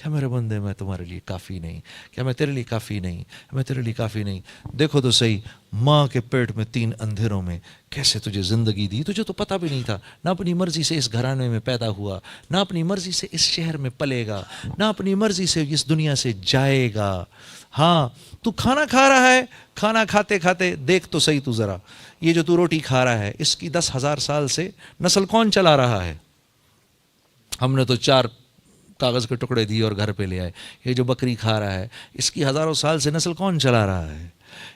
کیا میرے بندے میں تمہارے لیے کافی نہیں؟ کیا میں تیرے لیے کافی نہیں؟ میں تیرے لیے کافی نہیں؟ دیکھو تو صحیح، ماں کے پیٹ میں 3 اندھیروں میں کیسے تجھے زندگی دی، تجھے تو پتہ بھی نہیں تھا، نہ اپنی مرضی سے اس گھرانے میں پیدا ہوا، نہ اپنی مرضی سے اس شہر میں پلے گا، نہ اپنی مرضی سے اس دنیا سے جائے گا۔ ہاں تو کھانا کھا رہا ہے، کھانا کھاتے کھاتے دیکھ تو صحیح تو ذرا، یہ جو تو روٹی کھا رہا ہے اس کی 10,000 سال سے نسل کون چلا رہا ہے؟ ہم نے تو 4 کاغذ کے ٹکڑے دیے اور گھر پہ لے آئے۔ یہ جو بکری کھا رہا ہے اس کی ہزاروں سال سے نسل کون چلا رہا ہے؟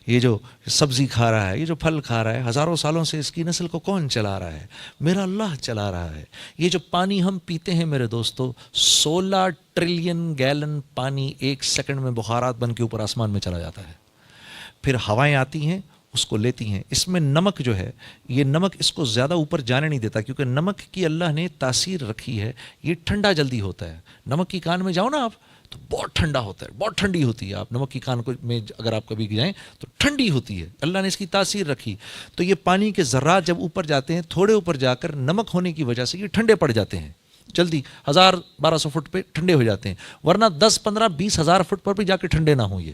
یہ جو سبزی کھا رہا ہے، یہ جو پھل کھا رہا ہے، ہزاروں سالوں سے اس کی نسل کو کون چلا رہا ہے؟ میرا اللہ چلا رہا ہے۔ یہ جو پانی ہم پیتے ہیں میرے دوستو، 16 ٹریلین گیلن پانی 1 سیکنڈ میں بخارات بن کے اوپر آسمان میں چلا جاتا ہے، پھر ہوائیں آتی ہیں اس کو لیتی ہیں۔ اس میں نمک جو ہے، یہ نمک اس کو زیادہ اوپر جانے نہیں دیتا، کیونکہ نمک کی اللہ نے تاثیر رکھی ہے، یہ ٹھنڈا جلدی ہوتا ہے۔ نمک کی کان میں جاؤ نا آپ تو بہت ٹھنڈا ہوتا ہے، بہت ٹھنڈی ہوتی ہے۔ آپ نمک کی کان میں اگر آپ کبھی جائیں تو ٹھنڈی ہوتی ہے، اللہ نے اس کی تاثیر رکھی۔ تو یہ پانی کے ذرات جب اوپر جاتے ہیں، تھوڑے اوپر جا کر نمک ہونے کی وجہ سے یہ ٹھنڈے پڑ جاتے ہیں، جلدی 1000-1200 فٹ پہ ٹھنڈے ہو جاتے ہیں، ورنہ 10-15-20 ہزار فٹ پر بھی جا کے ٹھنڈے نہ ہوں یہ۔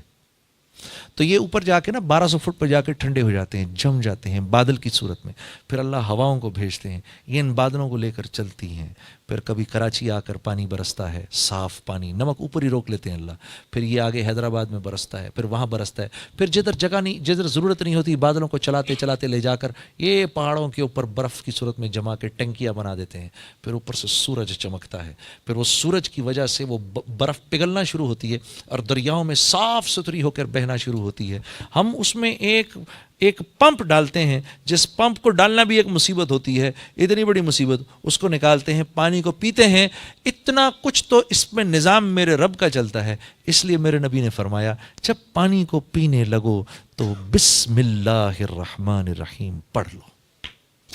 تو یہ اوپر جا کے نا 1200 فٹ پر جا کے ٹھنڈے ہو جاتے ہیں، جم جاتے ہیں بادل کی صورت میں۔ پھر اللہ ہواؤں کو بھیجتے ہیں، یہ ان بادلوں کو لے کر چلتی ہیں۔ پھر کبھی کراچی آ کر پانی برستا ہے، صاف پانی، نمک اوپر ہی روک لیتے ہیں اللہ۔ پھر یہ آگے حیدرآباد میں برستا ہے، پھر وہاں برستا ہے، پھر جدھر جگہ نہیں، جدھر ضرورت نہیں ہوتی بادلوں کو چلاتے چلاتے لے جا کر یہ پہاڑوں کے اوپر برف کی صورت میں جما کے ٹنکیاں بنا دیتے ہیں۔ پھر اوپر سے سورج چمکتا ہے، پھر وہ سورج کی وجہ سے وہ برف پگھلنا شروع ہوتی ہے اور دریاؤں میں صاف ستھری ہو کر بہنا شروع ہوتی ہے۔ ہم اس میں ایک پمپ ڈالتے ہیں، جس پمپ کو ڈالنا بھی ایک مصیبت ہوتی ہے، اتنی بڑی مصیبت، اس کو نکالتے ہیں، پانی کو پیتے ہیں۔ اتنا کچھ تو اس میں نظام میرے رب کا چلتا ہے۔ اس لیے میرے نبی نے فرمایا جب پانی کو پینے لگو تو بسم اللہ الرحمن الرحیم پڑھ لو،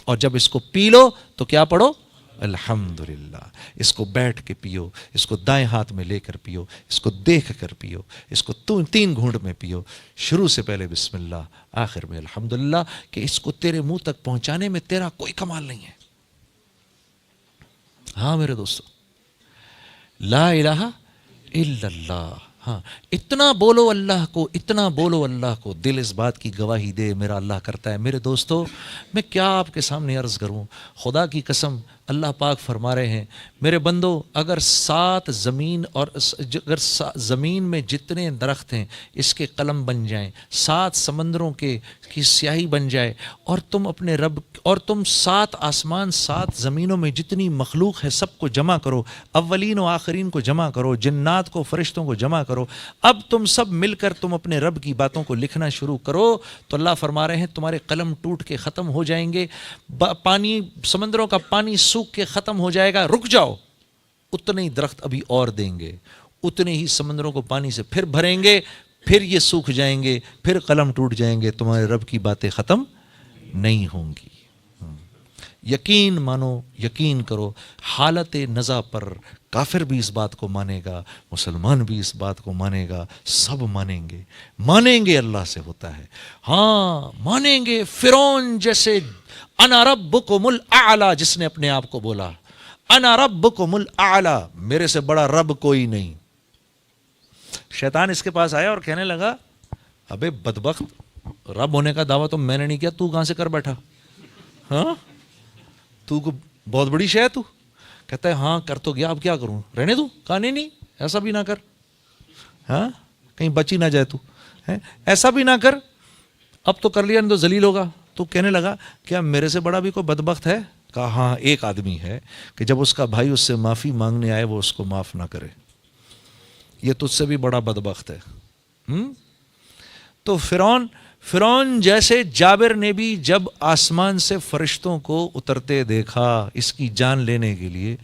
اور جب اس کو پی لو تو کیا پڑھو؟ الحمدللہ۔ اس کو بیٹھ کے پیو، اس کو دائیں ہاتھ میں لے کر پیو، اس کو دیکھ کر پیو، اس کو 3 گھونٹ میں پیو، شروع سے پہلے بسم اللہ، آخر میں الحمدللہ، کہ اس کو تیرے منہ تک پہنچانے میں تیرا کوئی کمال نہیں ہے۔ ہاں میرے دوستو، لا الہ الا اللہ۔ ہاں اتنا بولو اللہ کو، اتنا بولو اللہ کو، دل اس بات کی گواہی دے میرا اللہ کرتا ہے۔ میرے دوستو، میں کیا آپ کے سامنے عرض کروں، خدا کی قسم اللہ پاک فرما رہے ہیں میرے بندو، اگر 7 زمین اور اگر زمین میں جتنے درخت ہیں اس کے قلم بن جائیں، 7 سمندروں کی سیاہی بن جائے، اور تم اپنے رب، اور تم 7 آسمان 7 زمینوں میں جتنی مخلوق ہے سب کو جمع کرو، اولین و آخرین کو جمع کرو، جنات کو، فرشتوں کو جمع کرو، اب تم سب مل کر تم اپنے رب کی باتوں کو لکھنا شروع کرو، تو اللہ فرما رہے ہیں تمہارے قلم ٹوٹ کے ختم ہو جائیں گے، پانی، سمندروں کا پانی سوکھ کے ختم ہو جائے گا، رک جاؤ، اتنے ہی درخت ابھی اور دیں گے، اتنے ہی سمندروں کو پانی سے پھر بھریں گے، پھر یہ سوکھ جائیں گے، پھر قلم ٹوٹ جائیں گے، تمہارے رب کی باتیں ختم نہیں ہوں گی۔ یقین مانو، یقین کرو، حالت نزا پر کافر بھی اس بات کو مانے گا، مسلمان بھی اس بات کو مانے گا، سب مانیں گے اللہ سے ہوتا ہے۔ ہاں مانیں گے، فرعون جیسے انا ربکم الاعلی، جس نے اپنے آپ کو بولا انا ربکم الاعلی، میرے سے بڑا رب کوئی نہیں۔ شیطان اس کے پاس آیا اور کہنے لگا ابے بدبخت، رب ہونے کا دعویٰ تو میں نے نہیں کیا، تو کہاں سے کر بیٹھا؟ ہاں تو کو بہت بڑی شے ہے تو؟ کہتا ہے ہاں کر تو گیا، اب کیا کروں، رہنے دوں؟ کہا نہیں ایسا بھی نہ کر، ہاں کہیں بچی نہ جائے تو، ایسا بھی نہ کر، اب تو کر لیا نہیں تو ذلیل ہوگا۔ تو کہنے لگا کیا میرے سے بڑا بھی کوئی بدبخت ہے؟ کہا ہاں ایک آدمی ہے کہ جب اس کا بھائی اس سے معافی مانگنے آئے وہ اس کو معاف نہ کرے، یہ تجھ سے بھی بڑا بدبخت ہے۔ تو فرعون جیسے جابر نے بھی جب آسمان سے فرشتوں کو اترتے دیکھا اس کی جان لینے کے لیے،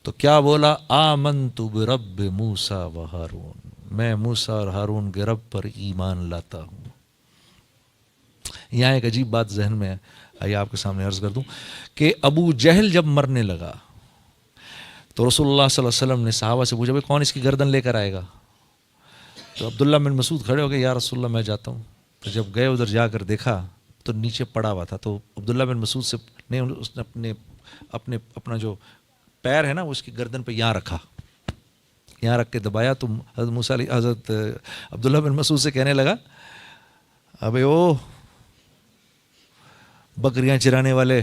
تو کیا بولا؟ آمنت برب موسیٰ و ہارون، میں موسیٰ اور ہارون کے رب پر ایمان لاتا ہوں۔ یہاں ایک عجیب بات ذہن میں آئیے آپ کے سامنے عرض کر دوں کہ ابو جہل جب مرنے لگا تو رسول اللہ صلی اللہ علیہ وسلم نے صحابہ سے پوچھا بھائی کون اس کی گردن لے کر آئے گا؟ تو عبداللہ بن مسعود کھڑے ہو گئے، یا رسول اللہ میں جاتا ہوں۔ تو جب گئے ادھر جا کر دیکھا تو نیچے پڑا ہوا تھا، تو عبداللہ بن مسعود سے نے اس نے اپنا جو پیر ہے نا وہ اس کی گردن پہ یہاں رکھا، یہاں رکھ کے دبایا تو حضرت موسیٰ علیہ حضرت عبداللہ بن مسعود سے کہنے لگا ابے او بکریاں چرانے والے،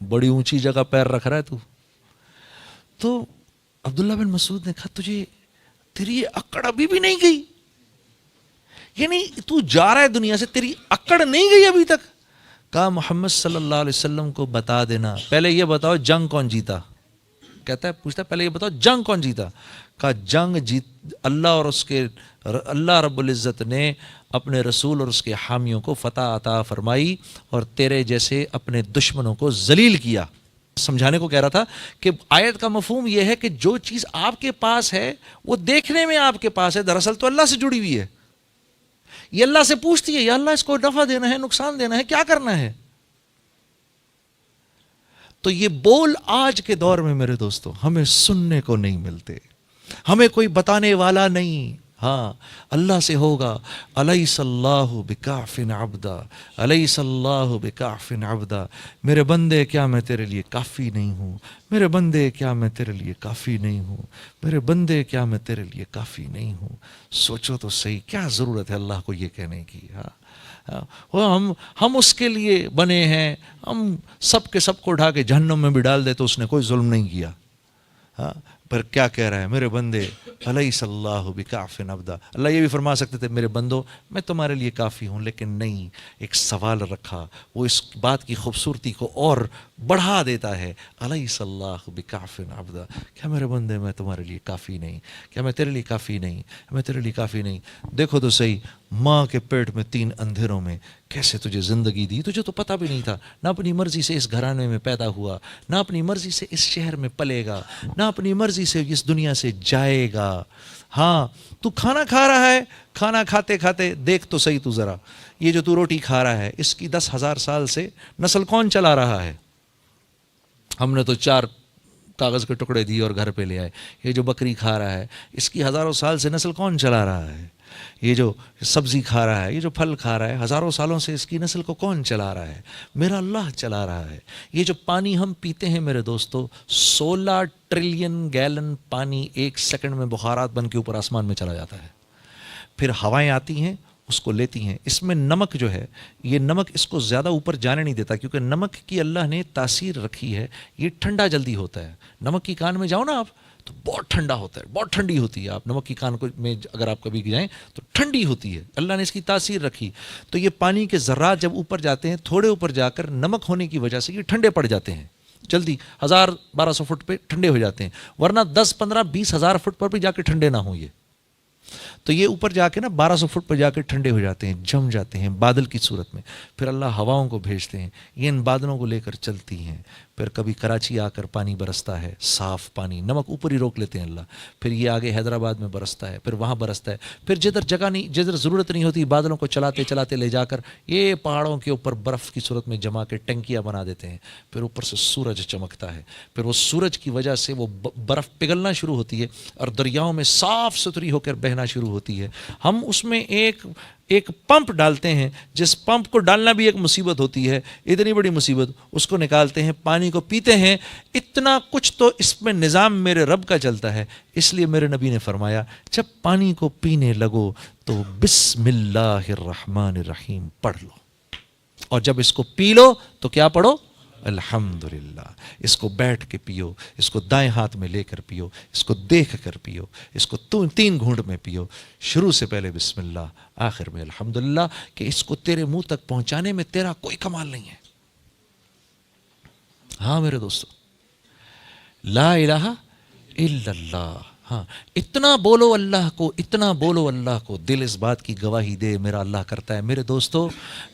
بڑی اونچی جگہ پیر رکھ رہا ہے تو عبداللہ بن مسعود نے کہا تجھے تیری یہ اکڑ ابھی بھی نہیں گئی؟ یعنی تو جا رہا ہے دنیا سے، تیری اکڑ نہیں گئی ابھی تک؟ کہا محمد صلی اللہ علیہ وسلم کو بتا دینا، پہلے یہ بتاؤ جنگ کون جیتا؟ کہتا ہے پوچھتا ہے پہلے یہ بتاؤ جنگ کون جیتا؟ کہا جنگ جیت اللہ اور اس کے اللہ رب العزت نے اپنے رسول اور اس کے حامیوں کو فتح عطا فرمائی اور تیرے جیسے اپنے دشمنوں کو ذلیل کیا۔ سمجھانے کو کہہ رہا تھا کہ آیت کا مفہوم یہ ہے کہ جو چیز آپ کے پاس ہے وہ دیکھنے میں آپ کے پاس ہے، دراصل تو اللہ سے جڑی ہوئی ہے۔ یہ اللہ سے پوچھتی ہے یا اللہ اس کو نفع دینا ہے، نقصان دینا ہے، کیا کرنا ہے؟ تو یہ بول آج کے دور میں میرے دوستو ہمیں سننے کو نہیں ملتے، ہمیں کوئی بتانے والا نہیں۔ ہاں اللہ سے ہوگا الیس اللہ بکاف عبدا، الیس اللہ بکاف عبدا، میرے بندے کیا میں تیرے لیے کافی نہیں ہوں، میرے بندے کیا میں تیرے لیے کافی نہیں ہوں، میرے بندے کیا میں تیرے لیے کافی نہیں ہوں۔ سوچو تو صحیح، کیا ضرورت ہے اللہ کو یہ کہنے کی؟ ہم اس کے لیے بنے ہیں، ہم سب کے سب کو اٹھا کے جہنم میں بھی ڈال دے تو اس نے کوئی ظلم نہیں کیا۔ پر کیا کہہ رہا ہے میرے بندے الیس اللہ بکاف عبدا۔ اللہ یہ بھی فرما سکتے تھے میرے بندو میں تمہارے لیے کافی ہوں، لیکن نہیں، ایک سوال رکھا، وہ اس بات کی خوبصورتی کو اور بڑھا دیتا ہے۔ الیس اللہ بکاف عبدا، کیا میرے بندے میں تمہارے لیے کافی نہیں؟ کیا میں تیرے لیے کافی نہیں؟ میں تیرے لیے کافی نہیں؟ دیکھو تو صحیح، ماں کے پیٹ میں 3 اندھیروں میں کیسے تجھے زندگی دی، تجھے تو پتہ بھی نہیں تھا، نہ اپنی مرضی سے اس گھرانے میں پیدا ہوا، نہ اپنی مرضی سے اس شہر میں پلے گا، نہ اپنی مرضی سے اس دنیا سے جائے گا۔ ہاں تو کھانا کھا رہا ہے، کھانا کھاتے کھاتے دیکھ تو صحیح تو ذرا، یہ جو تو روٹی کھا رہا ہے اس کی 10,000 سال سے نسل کون چلا رہا ہے؟ ہم نے تو 4 کاغذ کے ٹکڑے دیے اور گھر پہ لے آئے۔ یہ جو بکری کھا رہا ہے اس کی ہزاروں سال سے نسل کون چلا رہا ہے؟ یہ جو سبزی کھا رہا ہے، یہ جو پھل کھا رہا ہے، ہزاروں سالوں سے اس کی نسل کو کون چلا رہا ہے؟ میرا اللہ چلا رہا ہے۔ یہ جو پانی ہم پیتے ہیں میرے دوستو، 16 ٹریلین گیلن پانی 1 سیکنڈ میں بخارات بن کے اوپر آسمان میں چلا جاتا ہے، پھر ہوائیں آتی ہیں اس کو لیتی ہیں۔ اس میں نمک جو ہے، یہ نمک اس کو زیادہ اوپر جانے نہیں دیتا، کیونکہ نمک کی اللہ نے تاثیر رکھی ہے، یہ ٹھنڈا جلدی ہوتا ہے۔ نمک کی کان میں جاؤ نا آپ تو بہت ٹھنڈا ہوتا ہے، بہت ٹھنڈی ہوتی ہے۔ آپ نمک کی کان میں اگر آپ کبھی جائیں تو ٹھنڈی ہوتی ہے، اللہ نے اس کی تاثیر رکھی۔ تو یہ پانی کے ذرات جب اوپر جاتے ہیں، تھوڑے اوپر جا کر نمک ہونے کی وجہ سے یہ ٹھنڈے پڑ جاتے ہیں، جلدی 1000-1200 فٹ پہ ٹھنڈے ہو جاتے ہیں، ورنہ 10-15-20 ہزار فٹ پر بھی جا کے ٹھنڈے نہ ہوں یہ۔ تو یہ اوپر جا کے نا 1200 فٹ پر جا کے ٹھنڈے ہو جاتے ہیں، جم جاتے ہیں بادل کی صورت میں۔ پھر اللہ ہواؤں کو بھیجتے ہیں، یہ ان بادلوں کو لے کر چلتی ہیں۔ پھر کبھی کراچی آ کر پانی برستا ہے، صاف پانی، نمک اوپر ہی روک لیتے ہیں اللہ۔ پھر یہ آگے حیدرآباد میں برستا ہے، پھر وہاں برستا ہے، پھر جدھر جگہ نہیں، جدھر ضرورت نہیں ہوتی بادلوں کو چلاتے چلاتے لے جا کر یہ پہاڑوں کے اوپر برف کی صورت میں جما کے ٹنکیاں بنا دیتے ہیں۔ پھر اوپر سے سورج چمکتا ہے، پھر وہ سورج کی وجہ سے وہ برف پگھلنا شروع ہوتی ہے اور دریاؤں میں صاف ستھری ہو کر بہنا شروع ہوتی ہے۔ ہم اس میں ایک پمپ ڈالتے ہیں، جس پمپ کو ڈالنا بھی ایک مصیبت ہوتی ہے، اتنی بڑی مصیبت، اس کو نکالتے ہیں، پانی کو پیتے ہیں۔ اتنا کچھ تو اس میں نظام میرے رب کا چلتا ہے۔ اس لیے میرے نبی نے فرمایا جب پانی کو پینے لگو تو بسم اللہ الرحمن الرحیم پڑھ لو، اور جب اس کو پی لو تو کیا پڑھو؟ الحمدللہ۔ اس کو بیٹھ کے پیو، اس کو دائیں ہاتھ میں لے کر پیو، اس کو دیکھ کر پیو، اس کو 3 گھونٹ میں پیو، شروع سے پہلے بسم اللہ، آخر میں الحمدللہ، کہ اس کو تیرے منہ تک پہنچانے میں تیرا کوئی کمال نہیں ہے۔ ہاں میرے دوستو، لا الہ الا اللہ۔ ہاں اتنا بولو اللہ کو، اتنا بولو اللہ کو، دل اس بات کی گواہی دے میرا اللہ کرتا ہے۔ میرے دوستو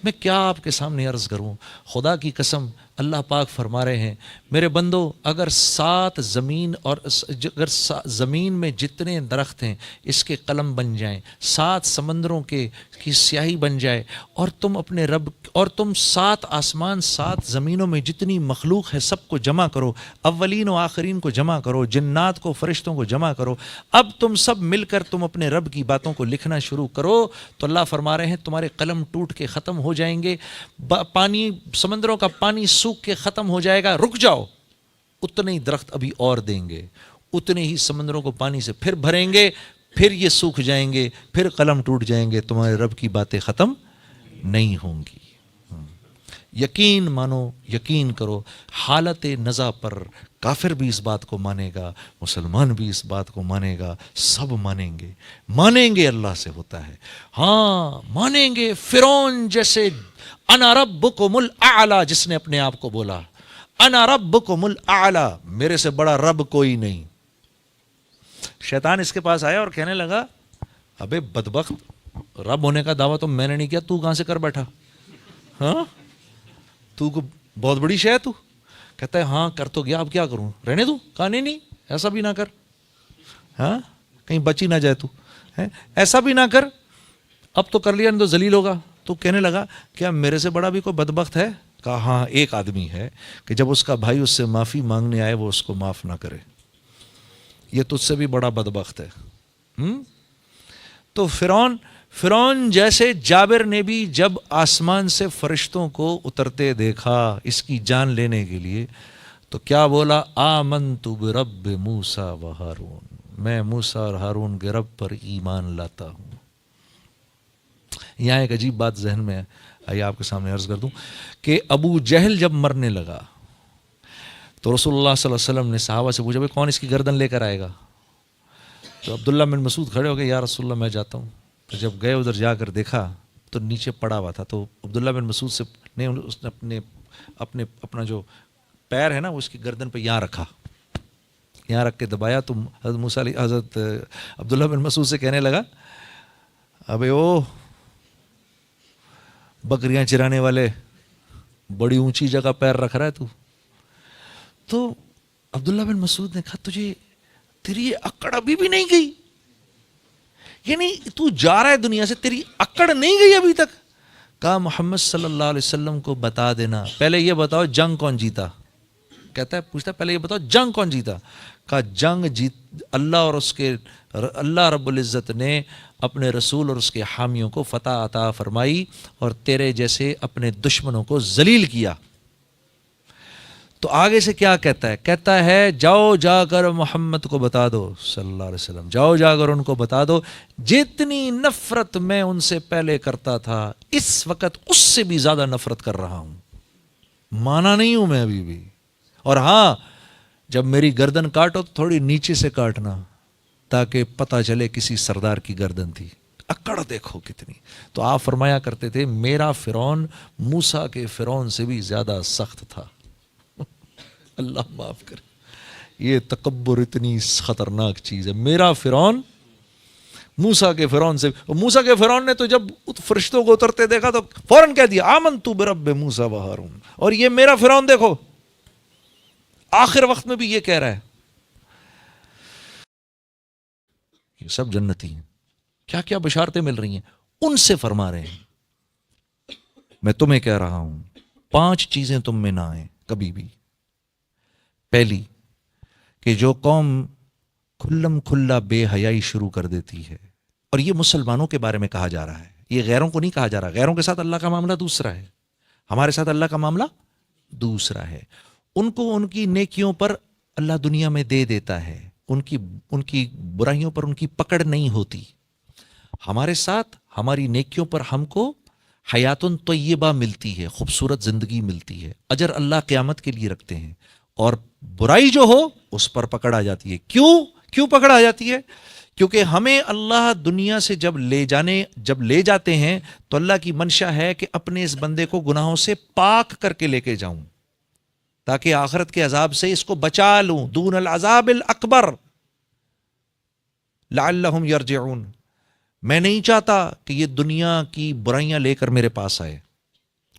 میں کیا آپ کے سامنے عرض کروں، خدا کی قسم اللہ پاک فرما رہے ہیں میرے بندو، اگر 7 زمین اور اگر زمین میں جتنے درخت ہیں اس کے قلم بن جائیں، 7 سمندروں کی سیاہی بن جائے، اور تم اپنے رب اور تم 7 آسمان 7 زمینوں میں جتنی مخلوق ہے سب کو جمع کرو، اولین و آخرین کو جمع کرو، جنات کو، فرشتوں کو جمع کرو، اب تم سب مل کر تم اپنے رب کی باتوں کو لکھنا شروع کرو، تو اللہ فرما رہے ہیں تمہارے قلم ٹوٹ کے ختم ہو جائیں گے، پانی، سمندروں کا پانی سوکھ کے ختم ہو جائے گا، رک جاؤ، اتنے ہی درخت ابھی اور دیں گے، اتنے ہی سمندروں کو پانی سے پھر بھریں گے، پھر یہ سوکھ جائیں گے، پھر قلم ٹوٹ جائیں گے، تمہارے رب کی باتیں ختم نہیں ہوں گی۔ یقین مانو، یقین کرو، حالت نزا پر کافر بھی اس بات کو مانے گا، مسلمان بھی اس بات کو مانے گا، سب مانیں گے، مانیں گے اللہ سے ہوتا ہے۔ ہاں مانیں گے فرعون جیسے، انا ربکم الاعلی، جس نے اپنے آپ کو بولا انا ربکم الاعلی، میرے سے بڑا رب کوئی نہیں۔ شیطان اس کے پاس آیا اور کہنے لگا ابے بدبخت، رب ہونے کا دعویٰ تو میں نے نہیں کیا، تو کہاں سے کر بیٹھا؟ ہاں تو کو بہت بڑی شے ہے تو؟ کہتا ہے ہاں کر تو گیا، اب کیا کروں، رہنے دوں؟ کہا نہیں نہیں ایسا بھی نہ کر، ہاں کہیں بچ ہی نہ جائے تو، ایسا بھی نہ کر، اب تو کر لیا نہیں تو ذلیل ہوگا۔ تو کہنے لگا کیا میرے سے بڑا بھی کوئی بدبخت ہے؟ کہا ہاں ایک آدمی ہے کہ جب اس کا بھائی اس سے معافی مانگنے آئے وہ اس کو معاف نہ کرے، یہ تجھ سے بھی بڑا بدبخت ہے۔ تو فرعون جیسے جابر نے بھی جب آسمان سے فرشتوں کو اترتے دیکھا اس کی جان لینے کے لیے تو کیا بولا؟ آمنت برب موسیٰ و ہارون، میں موسیٰ اور ہارون کے رب پر ایمان لاتا ہوں۔ یہاں ایک عجیب بات ذہن میں آئیے آپ کے سامنے عرض کر دوں کہ ابو جہل جب مرنے لگا تو رسول اللہ صلی اللہ علیہ وسلم نے صحابہ سے پوچھا بھائی کون اس کی گردن لے کر آئے گا؟ تو عبداللہ بن مسعود کھڑے ہو گئے، یا رسول اللہ میں جاتا ہوں۔ تو جب گئے ادھر جا کر دیکھا تو نیچے پڑا ہوا تھا، تو عبداللہ بن مسعود سے نے اس نے اپنا جو پیر ہے نا وہ اس کی گردن پہ یہاں رکھا، یہاں رکھ کے دبایا، تو حضرت عبداللہ بن مسعود سے کہنے لگا ابے او بکریاں چرانے والے، بڑی اونچی جگہ پیر رکھ رہا ہے تو عبداللہ بن مسعود نے کہا تجھے تیری یہ اکڑ ابھی بھی نہیں گئی؟ یعنی تو جا رہا ہے دنیا سے، تیری اکڑ نہیں گئی ابھی تک؟ کہا محمد صلی اللہ علیہ وسلم کو بتا دینا، پہلے یہ بتاؤ جنگ کون جیتا؟ کہتا ہے پوچھتا ہے پہلے یہ بتاؤ جنگ کون جیتا؟ کہا جنگ جیت اللہ رب العزت نے اپنے رسول اور اس کے حامیوں کو فتح عطا فرمائی اور تیرے جیسے اپنے دشمنوں کو ذلیل کیا۔ تو آگے سے کیا کہتا ہے؟ کہتا ہے جاؤ جا کر محمد کو بتا دو صلی اللہ علیہ وسلم، جاؤ جا کر ان کو بتا دو جتنی نفرت میں ان سے پہلے کرتا تھا اس وقت اس سے بھی زیادہ نفرت کر رہا ہوں، مانا نہیں ہوں میں ابھی بھی، اور ہاں جب میری گردن کاٹو تو تھوڑی نیچے سے کاٹنا تاکہ پتہ چلے کسی سردار کی گردن تھی۔ اکڑ دیکھو کتنی۔ تو آپ فرمایا کرتے تھے میرا فرعون موسیٰ کے فرعون سے بھی زیادہ سخت تھا۔ اللہ معاف کرے، یہ تکبر اتنی خطرناک چیز ہے۔ میرا فرعون موسیٰ کے فرعون سے، موسیٰ کے فرعون نے تو جب فرشتوں کو اترتے دیکھا تو فوراً کہہ دیا آمنت برب موسیٰ و ہارون، اور یہ میرا فرعون دیکھو آخر وقت میں بھی یہ کہہ رہا ہے یہ سب جنتی ہیں، کیا کیا بشارتیں مل رہی ہیں ان سے فرما رہے ہیں میں تمہیں کہہ رہا ہوں 5 چیزیں تم میں نہ آئیں کبھی بھی۔ پہلی کہ جو قوم کھلم کھلا بے حیائی شروع کر دیتی ہے، اور یہ مسلمانوں کے بارے میں کہا جا رہا ہے، یہ غیروں کو نہیں کہا جا رہا، غیروں کے ساتھ اللہ کا معاملہ دوسرا ہے، ہمارے ساتھ اللہ کا معاملہ دوسرا ہے۔ ان کو ان کی نیکیوں پر اللہ دنیا میں دے دیتا ہے، ان کی برائیوں پر ان کی پکڑ نہیں ہوتی۔ ہمارے ساتھ ہماری نیکیوں پر ہم کو حیات طیبہ ملتی ہے، خوبصورت زندگی ملتی ہے، اجر اللہ قیامت کے لیے رکھتے ہیں، اور برائی جو ہو اس پر پکڑ آ جاتی ہے۔ کیوں پکڑ آ جاتی ہے؟ کیونکہ ہمیں اللہ دنیا سے جب لے جاتے ہیں تو اللہ کی منشا ہے کہ اپنے اس بندے کو گناہوں سے پاک کر کے لے کے جاؤں تاکہ آخرت کے عذاب سے اس کو بچا لوں، دون العذاب الاکبر لعلہم یرجعون۔ میں نہیں چاہتا کہ یہ دنیا کی برائیاں لے کر میرے پاس آئے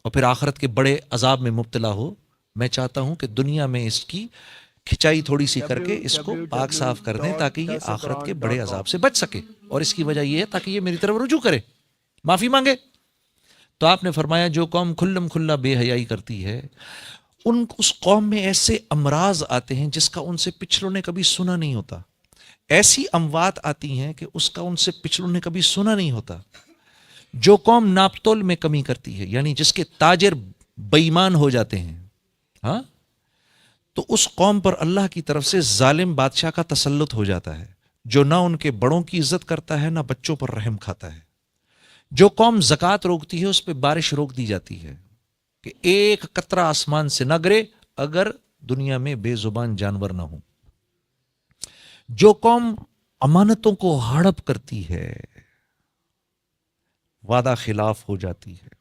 اور پھر آخرت کے بڑے عذاب میں مبتلا ہو۔ میں چاہتا ہوں کہ دنیا میں اس کی کھچائی تھوڑی سی کر کے اس کو پاک صاف کر دیں تاکہ یہ آخرت کے بڑے عذاب سے بچ سکے، اور اس کی وجہ یہ ہے تاکہ یہ میری طرف رجوع کرے، معافی مانگے۔ تو آپ نے فرمایا جو قوم کھلم کھلا بے حیائی کرتی ہے اس قوم میں ایسے امراض آتے ہیں جس کا ان سے پچھلوں نے کبھی سنا نہیں ہوتا، ایسی اموات آتی ہیں کہ اس کا ان سے پچھلوں نے کبھی سنا نہیں ہوتا۔ جو قوم ناپتول میں کمی کرتی ہے، یعنی جس کے تاجر بے ایمان ہو جاتے ہیں، ہاں، تو اس قوم پر اللہ کی طرف سے ظالم بادشاہ کا تسلط ہو جاتا ہے، جو نہ ان کے بڑوں کی عزت کرتا ہے، نہ بچوں پر رحم کھاتا ہے۔ جو قوم زکوٰۃ روکتی ہے اس پہ بارش روک دی جاتی ہے کہ ایک قطرہ آسمان سے نہ گرے اگر دنیا میں بے زبان جانور نہ ہوں۔ جو قوم امانتوں کو ہڑپ کرتی ہے، وعدہ خلاف ہو جاتی ہے۔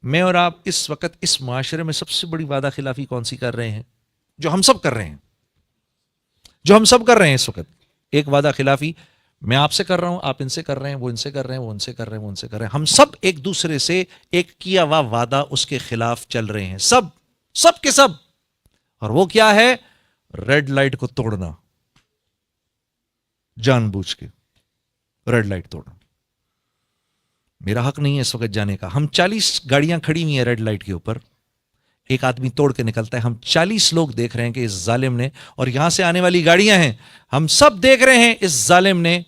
میں اور آپ اس وقت اس معاشرے میں سب سے بڑی وعدہ خلافی کون سی کر رہے ہیں؟ جو ہم سب کر رہے ہیں، جو ہم سب کر رہے ہیں اس وقت۔ ایک وعدہ خلافی میں آپ سے کر رہا ہوں، آپ ان سے کر رہے ہیں، وہ ان سے کر رہے ہیں، وہ ان سے کر رہے ہیں، وہ ان سے کر رہے ہیں۔ ہم سب ایک دوسرے سے ایک کیا ہوا وعدہ اس کے خلاف چل رہے ہیں، سب کے سب۔ اور وہ کیا ہے؟ ریڈ لائٹ کو توڑنا، جان بوجھ کے ریڈ لائٹ توڑنا۔ میرا حق نہیں ہے اس وقت جانے کا۔ ہم 40 گاڑیاں کھڑی ہوئی ہیں ریڈ لائٹ کے اوپر، ایک آدمی توڑ کے نکلتا ہے، ہم 40 لوگ دیکھ رہے ہیں کہ اس ظالم نے، اور یہاں سے آنے والی گاڑیاں ہیں، ہم سب دیکھ رہے ہیں اس ظالم نے،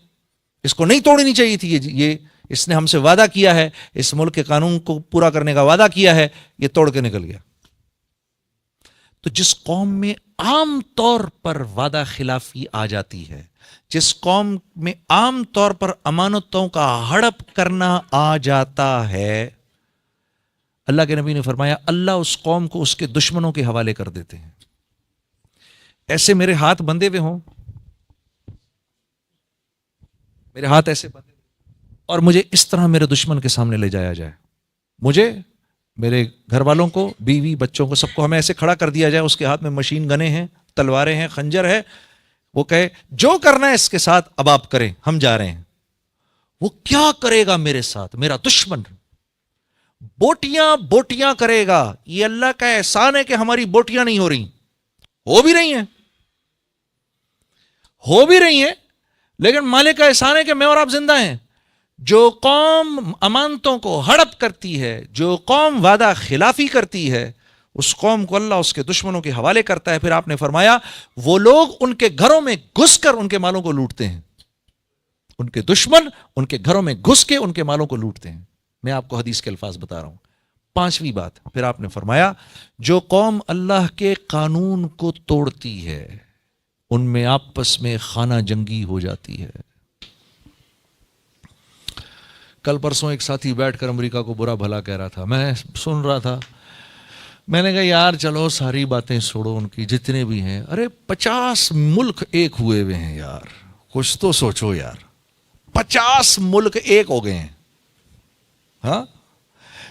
اس کو نہیں توڑنی چاہیے تھی، یہ اس نے ہم سے وعدہ کیا ہے، اس ملک کے قانون کو پورا کرنے کا وعدہ کیا ہے، یہ توڑ کے نکل گیا۔ تو جس قوم میں عام طور پر وعدہ خلافی آ جاتی ہے، جس قوم میں عام طور پر امانتوں کا ہڑپ کرنا آ جاتا ہے، اللہ کے نبی نے فرمایا اللہ اس قوم کو اس کے دشمنوں کے حوالے کر دیتے ہیں۔ ایسے میرے ہاتھ بندھے ہوئے ہوں، میرے ہاتھ ایسے بندھے اور مجھے اس طرح میرے دشمن کے سامنے لے جایا جائے، مجھے، میرے گھر والوں کو، بیوی بچوں کو، سب کو ہمیں ایسے کھڑا کر دیا جائے، اس کے ہاتھ میں مشین گنیں ہیں، تلواریں ہیں، خنجر ہے، وہ کہے جو کرنا ہے اس کے ساتھ اب آپ کریں، ہم جا رہے ہیں۔ وہ کیا کرے گا میرے ساتھ؟ میرا دشمن بوٹیاں کرے گا۔ یہ اللہ کا احسان ہے کہ ہماری بوٹیاں نہیں ہو رہی، ہو بھی رہی ہیں، لیکن مالک کا احسان ہے کہ میں اور آپ زندہ ہیں۔ جو قوم امانتوں کو ہڑپ کرتی ہے، جو قوم وعدہ خلافی کرتی ہے، اس قوم کو اللہ اس کے دشمنوں کے حوالے کرتا ہے۔ پھر آپ نے فرمایا وہ لوگ ان کے گھروں میں گھس کر ان کے مالوں کو لوٹتے ہیں، ان کے دشمن ان کے گھروں میں گھس کے ان کے مالوں کو لوٹتے ہیں۔ میں آپ کو حدیث کے الفاظ بتا رہا ہوں۔ 5ویں بات پھر آپ نے فرمایا جو قوم اللہ کے قانون کو توڑتی ہے ان میں آپس میں خانہ جنگی ہو جاتی ہے۔ کل پرسوں ایک ساتھی بیٹھ کر امریکہ کو برا بھلا کہہ رہا تھا، میں سن رہا تھا، میں نے کہا یار چلو ساری باتیں چھوڑو ان کی، جتنے بھی ہیں، ارے 50 ملک ایک ہوئے ہیں یار، کچھ تو سوچو یار، 50 ملک ایک ہو گئے ہیں۔ ہاں،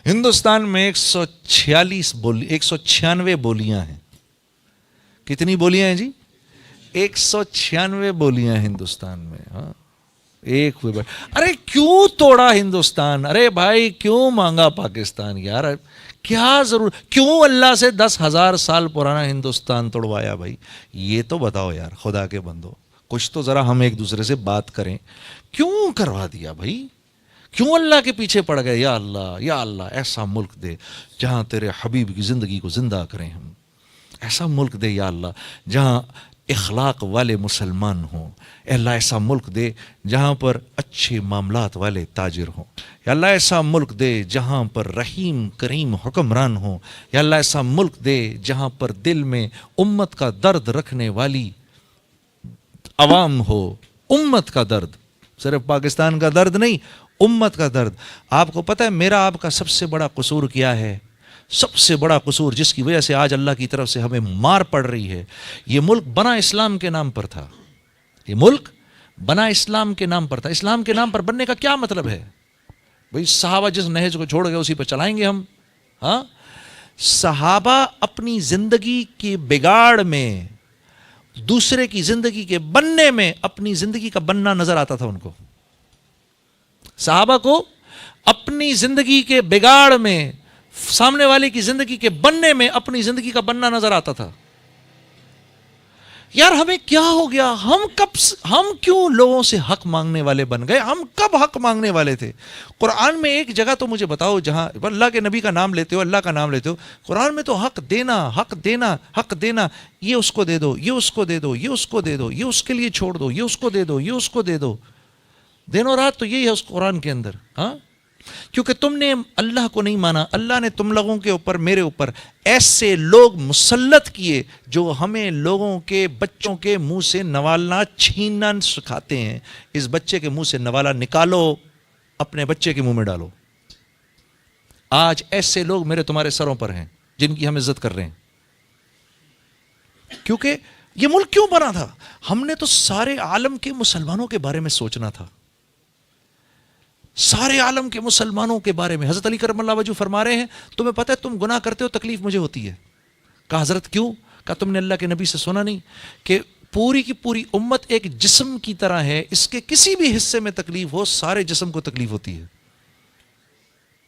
ہندوستان میں 196 بولیاں ہیں۔ کتنی بولیاں ہیں جی؟ 196 بولیاں ہندوستان میں۔ ہاں، ایک ہوئے، ارے کیوں توڑا ہندوستان؟ ارے بھائی کیوں مانگا پاکستان یار؟ کیا ضرور، کیوں اللہ سے 10,000 سال پرانا ہندوستان توڑوایا بھائی؟ یہ تو بتاؤ یار، خدا کے بندو، کچھ تو ذرا ہم ایک دوسرے سے بات کریں۔ کیوں کروا دیا بھائی؟ کیوں اللہ کے پیچھے پڑ گئے؟ یا اللہ ایسا ملک دے جہاں تیرے حبیب کی زندگی کو زندہ کریں ہم، ایسا ملک دے یا اللہ جہاں اخلاق والے مسلمان ہوں، اے اللہ ایسا ملک دے جہاں پر اچھے معاملات والے تاجر ہوں، یا اللہ ایسا ملک دے جہاں پر رحیم کریم حکمران ہوں، یا اللہ ایسا ملک دے جہاں پر دل میں امت کا درد رکھنے والی عوام ہو، امت کا درد، صرف پاکستان کا درد نہیں، امت کا درد۔ آپ کو پتہ ہے میرا آپ کا سب سے بڑا قصور کیا ہے؟ سب سے بڑا قصور جس کی وجہ سے آج اللہ کی طرف سے ہمیں مار پڑ رہی ہے، یہ ملک بنا اسلام کے نام پر تھا، یہ ملک بنا اسلام کے نام پر تھا۔ اسلام کے نام پر بننے کا کیا مطلب ہے بھئی؟ صحابہ جس نہج کو چھوڑ گئے اسی پر چلائیں گے ہم؟ ہاں، صحابہ اپنی زندگی کے بگاڑ میں، دوسرے کی زندگی کے بننے میں، اپنی زندگی کا بننا نظر آتا تھا ان کو۔ صحابہ کو اپنی زندگی کے بگاڑ میں، سامنے والے کی زندگی کے بننے میں اپنی زندگی کا بننا نظر آتا تھا۔ یار ہمیں کیا ہو گیا؟ ہم کیوں لوگوں سے حق مانگنے والے بن گئے؟ ہم کب حق مانگنے والے تھے؟ قرآن میں ایک جگہ تو مجھے بتاؤ جہاں اللہ کے نبی کا نام لیتے ہو، اللہ کا نام لیتے ہو، قرآن میں تو حق دینا، یہ اس کو دے دو، یہ اس کو دے دو، یہ اس کو دے دو، یہ اس کے لیے چھوڑ دو، یہ اس کو دے دو، یہ اس کو دے دو، دن و رات تو یہی ہے اس قرآن کے اندر۔ ہاں، کیونکہ تم نے اللہ کو نہیں مانا، اللہ نے تم لوگوں کے اوپر، میرے اوپر ایسے لوگ مسلط کیے جو ہمیں لوگوں کے بچوں کے منہ سے نوالنا چھیننا سکھاتے ہیں. اس بچے کے منہ سے نوالا نکالو، اپنے بچے کے منہ میں ڈالو. آج ایسے لوگ میرے تمہارے سروں پر ہیں جن کی ہم عزت کر رہے ہیں. کیونکہ یہ ملک کیوں بنا تھا؟ ہم نے تو سارے عالم کے مسلمانوں کے بارے میں سوچنا تھا، سارے عالم کے مسلمانوں کے بارے میں. حضرت علی کرم اللہ وجہ فرما رہے ہیں تمہیں پتہ ہے تم گناہ کرتے ہو تکلیف مجھے ہوتی ہے. کہا حضرت کیوں؟ کہا تم نے اللہ کے نبی سے سنا نہیں کہ پوری کی پوری امت ایک جسم کی طرح ہے، اس کے کسی بھی حصے میں تکلیف ہو سارے جسم کو تکلیف ہوتی ہے،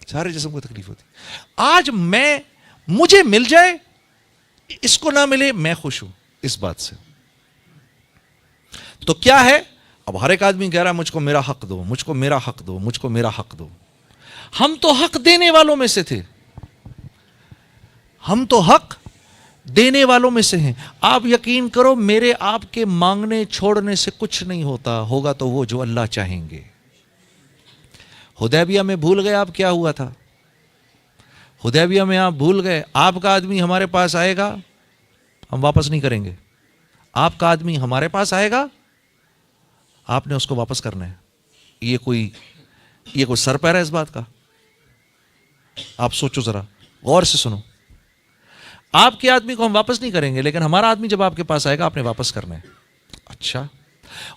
سارے جسم کو تکلیف ہوتی ہے. آج مجھے مل جائے، اس کو نہ ملے، میں خوش ہوں اس بات سے. تو کیا ہے؟ اب ہر ایک آدمی کہہ رہا ہے مجھ کو میرا حق دو، مجھ کو میرا حق دو، مجھ کو میرا حق دو. ہم تو حق دینے والوں میں سے تھے، ہم تو حق دینے والوں میں سے ہیں. آپ یقین کرو میرے آپ کے مانگنے چھوڑنے سے کچھ نہیں ہوتا، ہوگا تو وہ جو اللہ چاہیں گے. حدیبیہ میں بھول گئے آپ کیا ہوا تھا؟ حدیبیہ میں آپ بھول گئے آپ کا آدمی ہمارے پاس آئے گا ہم واپس نہیں کریں گے، آپ کا آدمی ہمارے پاس آئے گا آپ نے اس کو واپس کرنا ہے. یہ کوئی سر پیر ہے اس بات کا؟ آپ سوچو ذرا، غور سے سنو. آپ کے آدمی کو ہم واپس نہیں کریں گے، لیکن ہمارا آدمی جب آپ کے پاس آئے گا آپ نے واپس کرنا ہے. اچھا،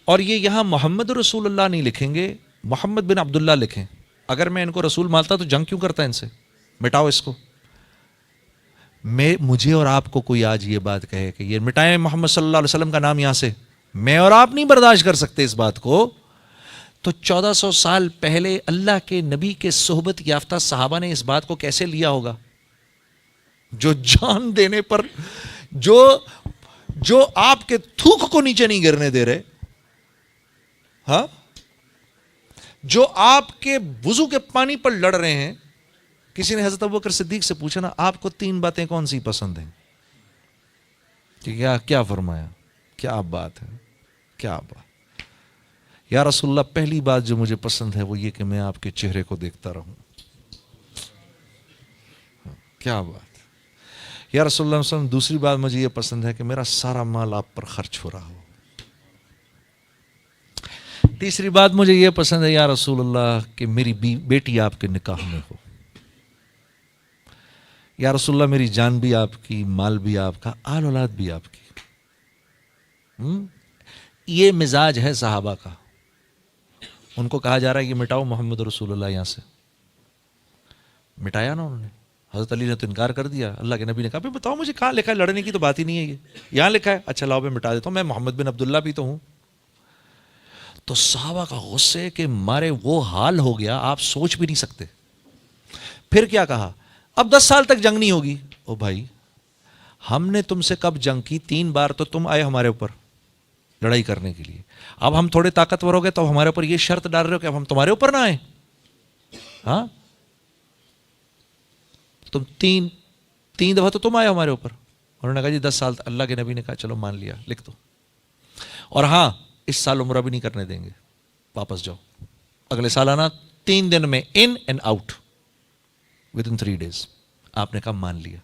اور یہ یہاں محمد رسول اللہ نہیں لکھیں گے، محمد بن عبداللہ لکھیں. اگر میں ان کو رسول مانتا تو جنگ کیوں کرتا ہے ان سے؟ مٹاؤ اس کو. مجھے اور آپ کو کوئی آج یہ بات کہے کہ یہ مٹائیں محمد صلی اللہ علیہ وسلم کا نام یہاں سے، میں اور آپ نہیں برداشت کر سکتے اس بات کو. تو 1400 سال پہلے اللہ کے نبی کے صحبت یافتہ صحابہ نے اس بات کو کیسے لیا ہوگا؟ جو جان دینے پر جو آپ کے تھوک کو نیچے نہیں گرنے دے رہے، ہاں، جو آپ کے وضو کے پانی پر لڑ رہے ہیں. کسی نے حضرت ابوبکر صدیق سے پوچھا نا آپ کو 3 باتیں کون سی پسند ہیں؟ کیا فرمایا؟ کیا بات ہے، کیا بات. یا رسول اللہ پہلی بات جو مجھے پسند ہے وہ یہ کہ میں آپ کے چہرے کو دیکھتا رہوں. کیا بات. یا رسول اللہ صلی اللہ علیہ وسلم دوسری بات مجھے یہ پسند ہے کہ میرا سارا مال آپ پر خرچ ہو رہا ہو. تیسری بات مجھے یہ پسند ہے یا رسول اللہ کہ میری بیٹی آپ کے نکاح میں ہو. یا رسول اللہ میری جان بھی آپ کی، مال بھی آپ کا، آل اولاد بھی آپ کی. یہ مزاج ہے صحابہ کا. ان کو کہا جا رہا ہے یہ مٹاؤ محمد رسول اللہ یہاں سے. مٹایا نا انہوں نے. حضرت علی نے تو انکار کر دیا. اللہ کے نبی نے کہا بھائی بتاؤ مجھے کہاں لکھا ہے، لڑنے کی تو بات ہی نہیں ہے، یہ یہاں لکھا ہے. اچھا لاؤ میں مٹا دیتا ہوں، میں محمد بن عبداللہ بھی تو ہوں. تو صحابہ کا غصے کے مارے وہ حال ہو گیا آپ سوچ بھی نہیں سکتے. پھر کیا کہا؟ اب 10 سال تک جنگ نہیں ہوگی. او بھائی ہم نے تم سے کب جنگ کی؟ 3 بار تو تم آئے ہمارے اوپر لڑائی کرنے کے لیے. اب ہم تھوڑے طاقتور ہو گئے تو ہمارے اوپر یہ شرط ڈال رہے ہو کہ اب ہم تمہارے اوپر نہ آئیں. ہاں تم تین دفعہ تو تم آئے ہمارے اوپر. انہوں نے کہا جی 10 سال. اللہ کے نبی نے کہا چلو مان لیا، لکھ دو. اور ہاں اس سال عمرہ بھی نہیں کرنے دیں گے، واپس جاؤ. اگلے سال آنا 3 دن میں in and out within 3 days. آپ نے کہا مان لیا.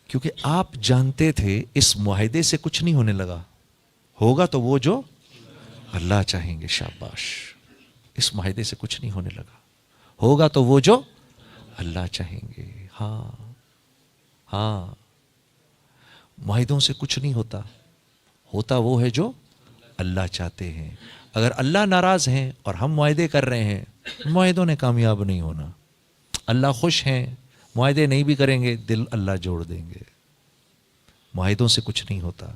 کیونکہ آپ جانتے تھے اس معاہدے سے کچھ نہیں ہونے لگا، ہوگا تو وہ جو اللہ چاہیں گے. شاباش. اس معاہدے سے کچھ نہیں ہونے لگا، ہوگا تو وہ جو اللہ چاہیں گے. ہاں معاہدوں سے کچھ نہیں ہوتا، ہوتا وہ ہے جو اللہ چاہتے ہیں. اگر اللہ ناراض ہیں اور ہم معاہدے کر رہے ہیں، معاہدوں نے کامیاب نہیں ہونا. اللہ خوش ہیں، معاہدے نہیں بھی کریں گے دل اللہ جوڑ دیں گے. معاہدوں سے کچھ نہیں ہوتا،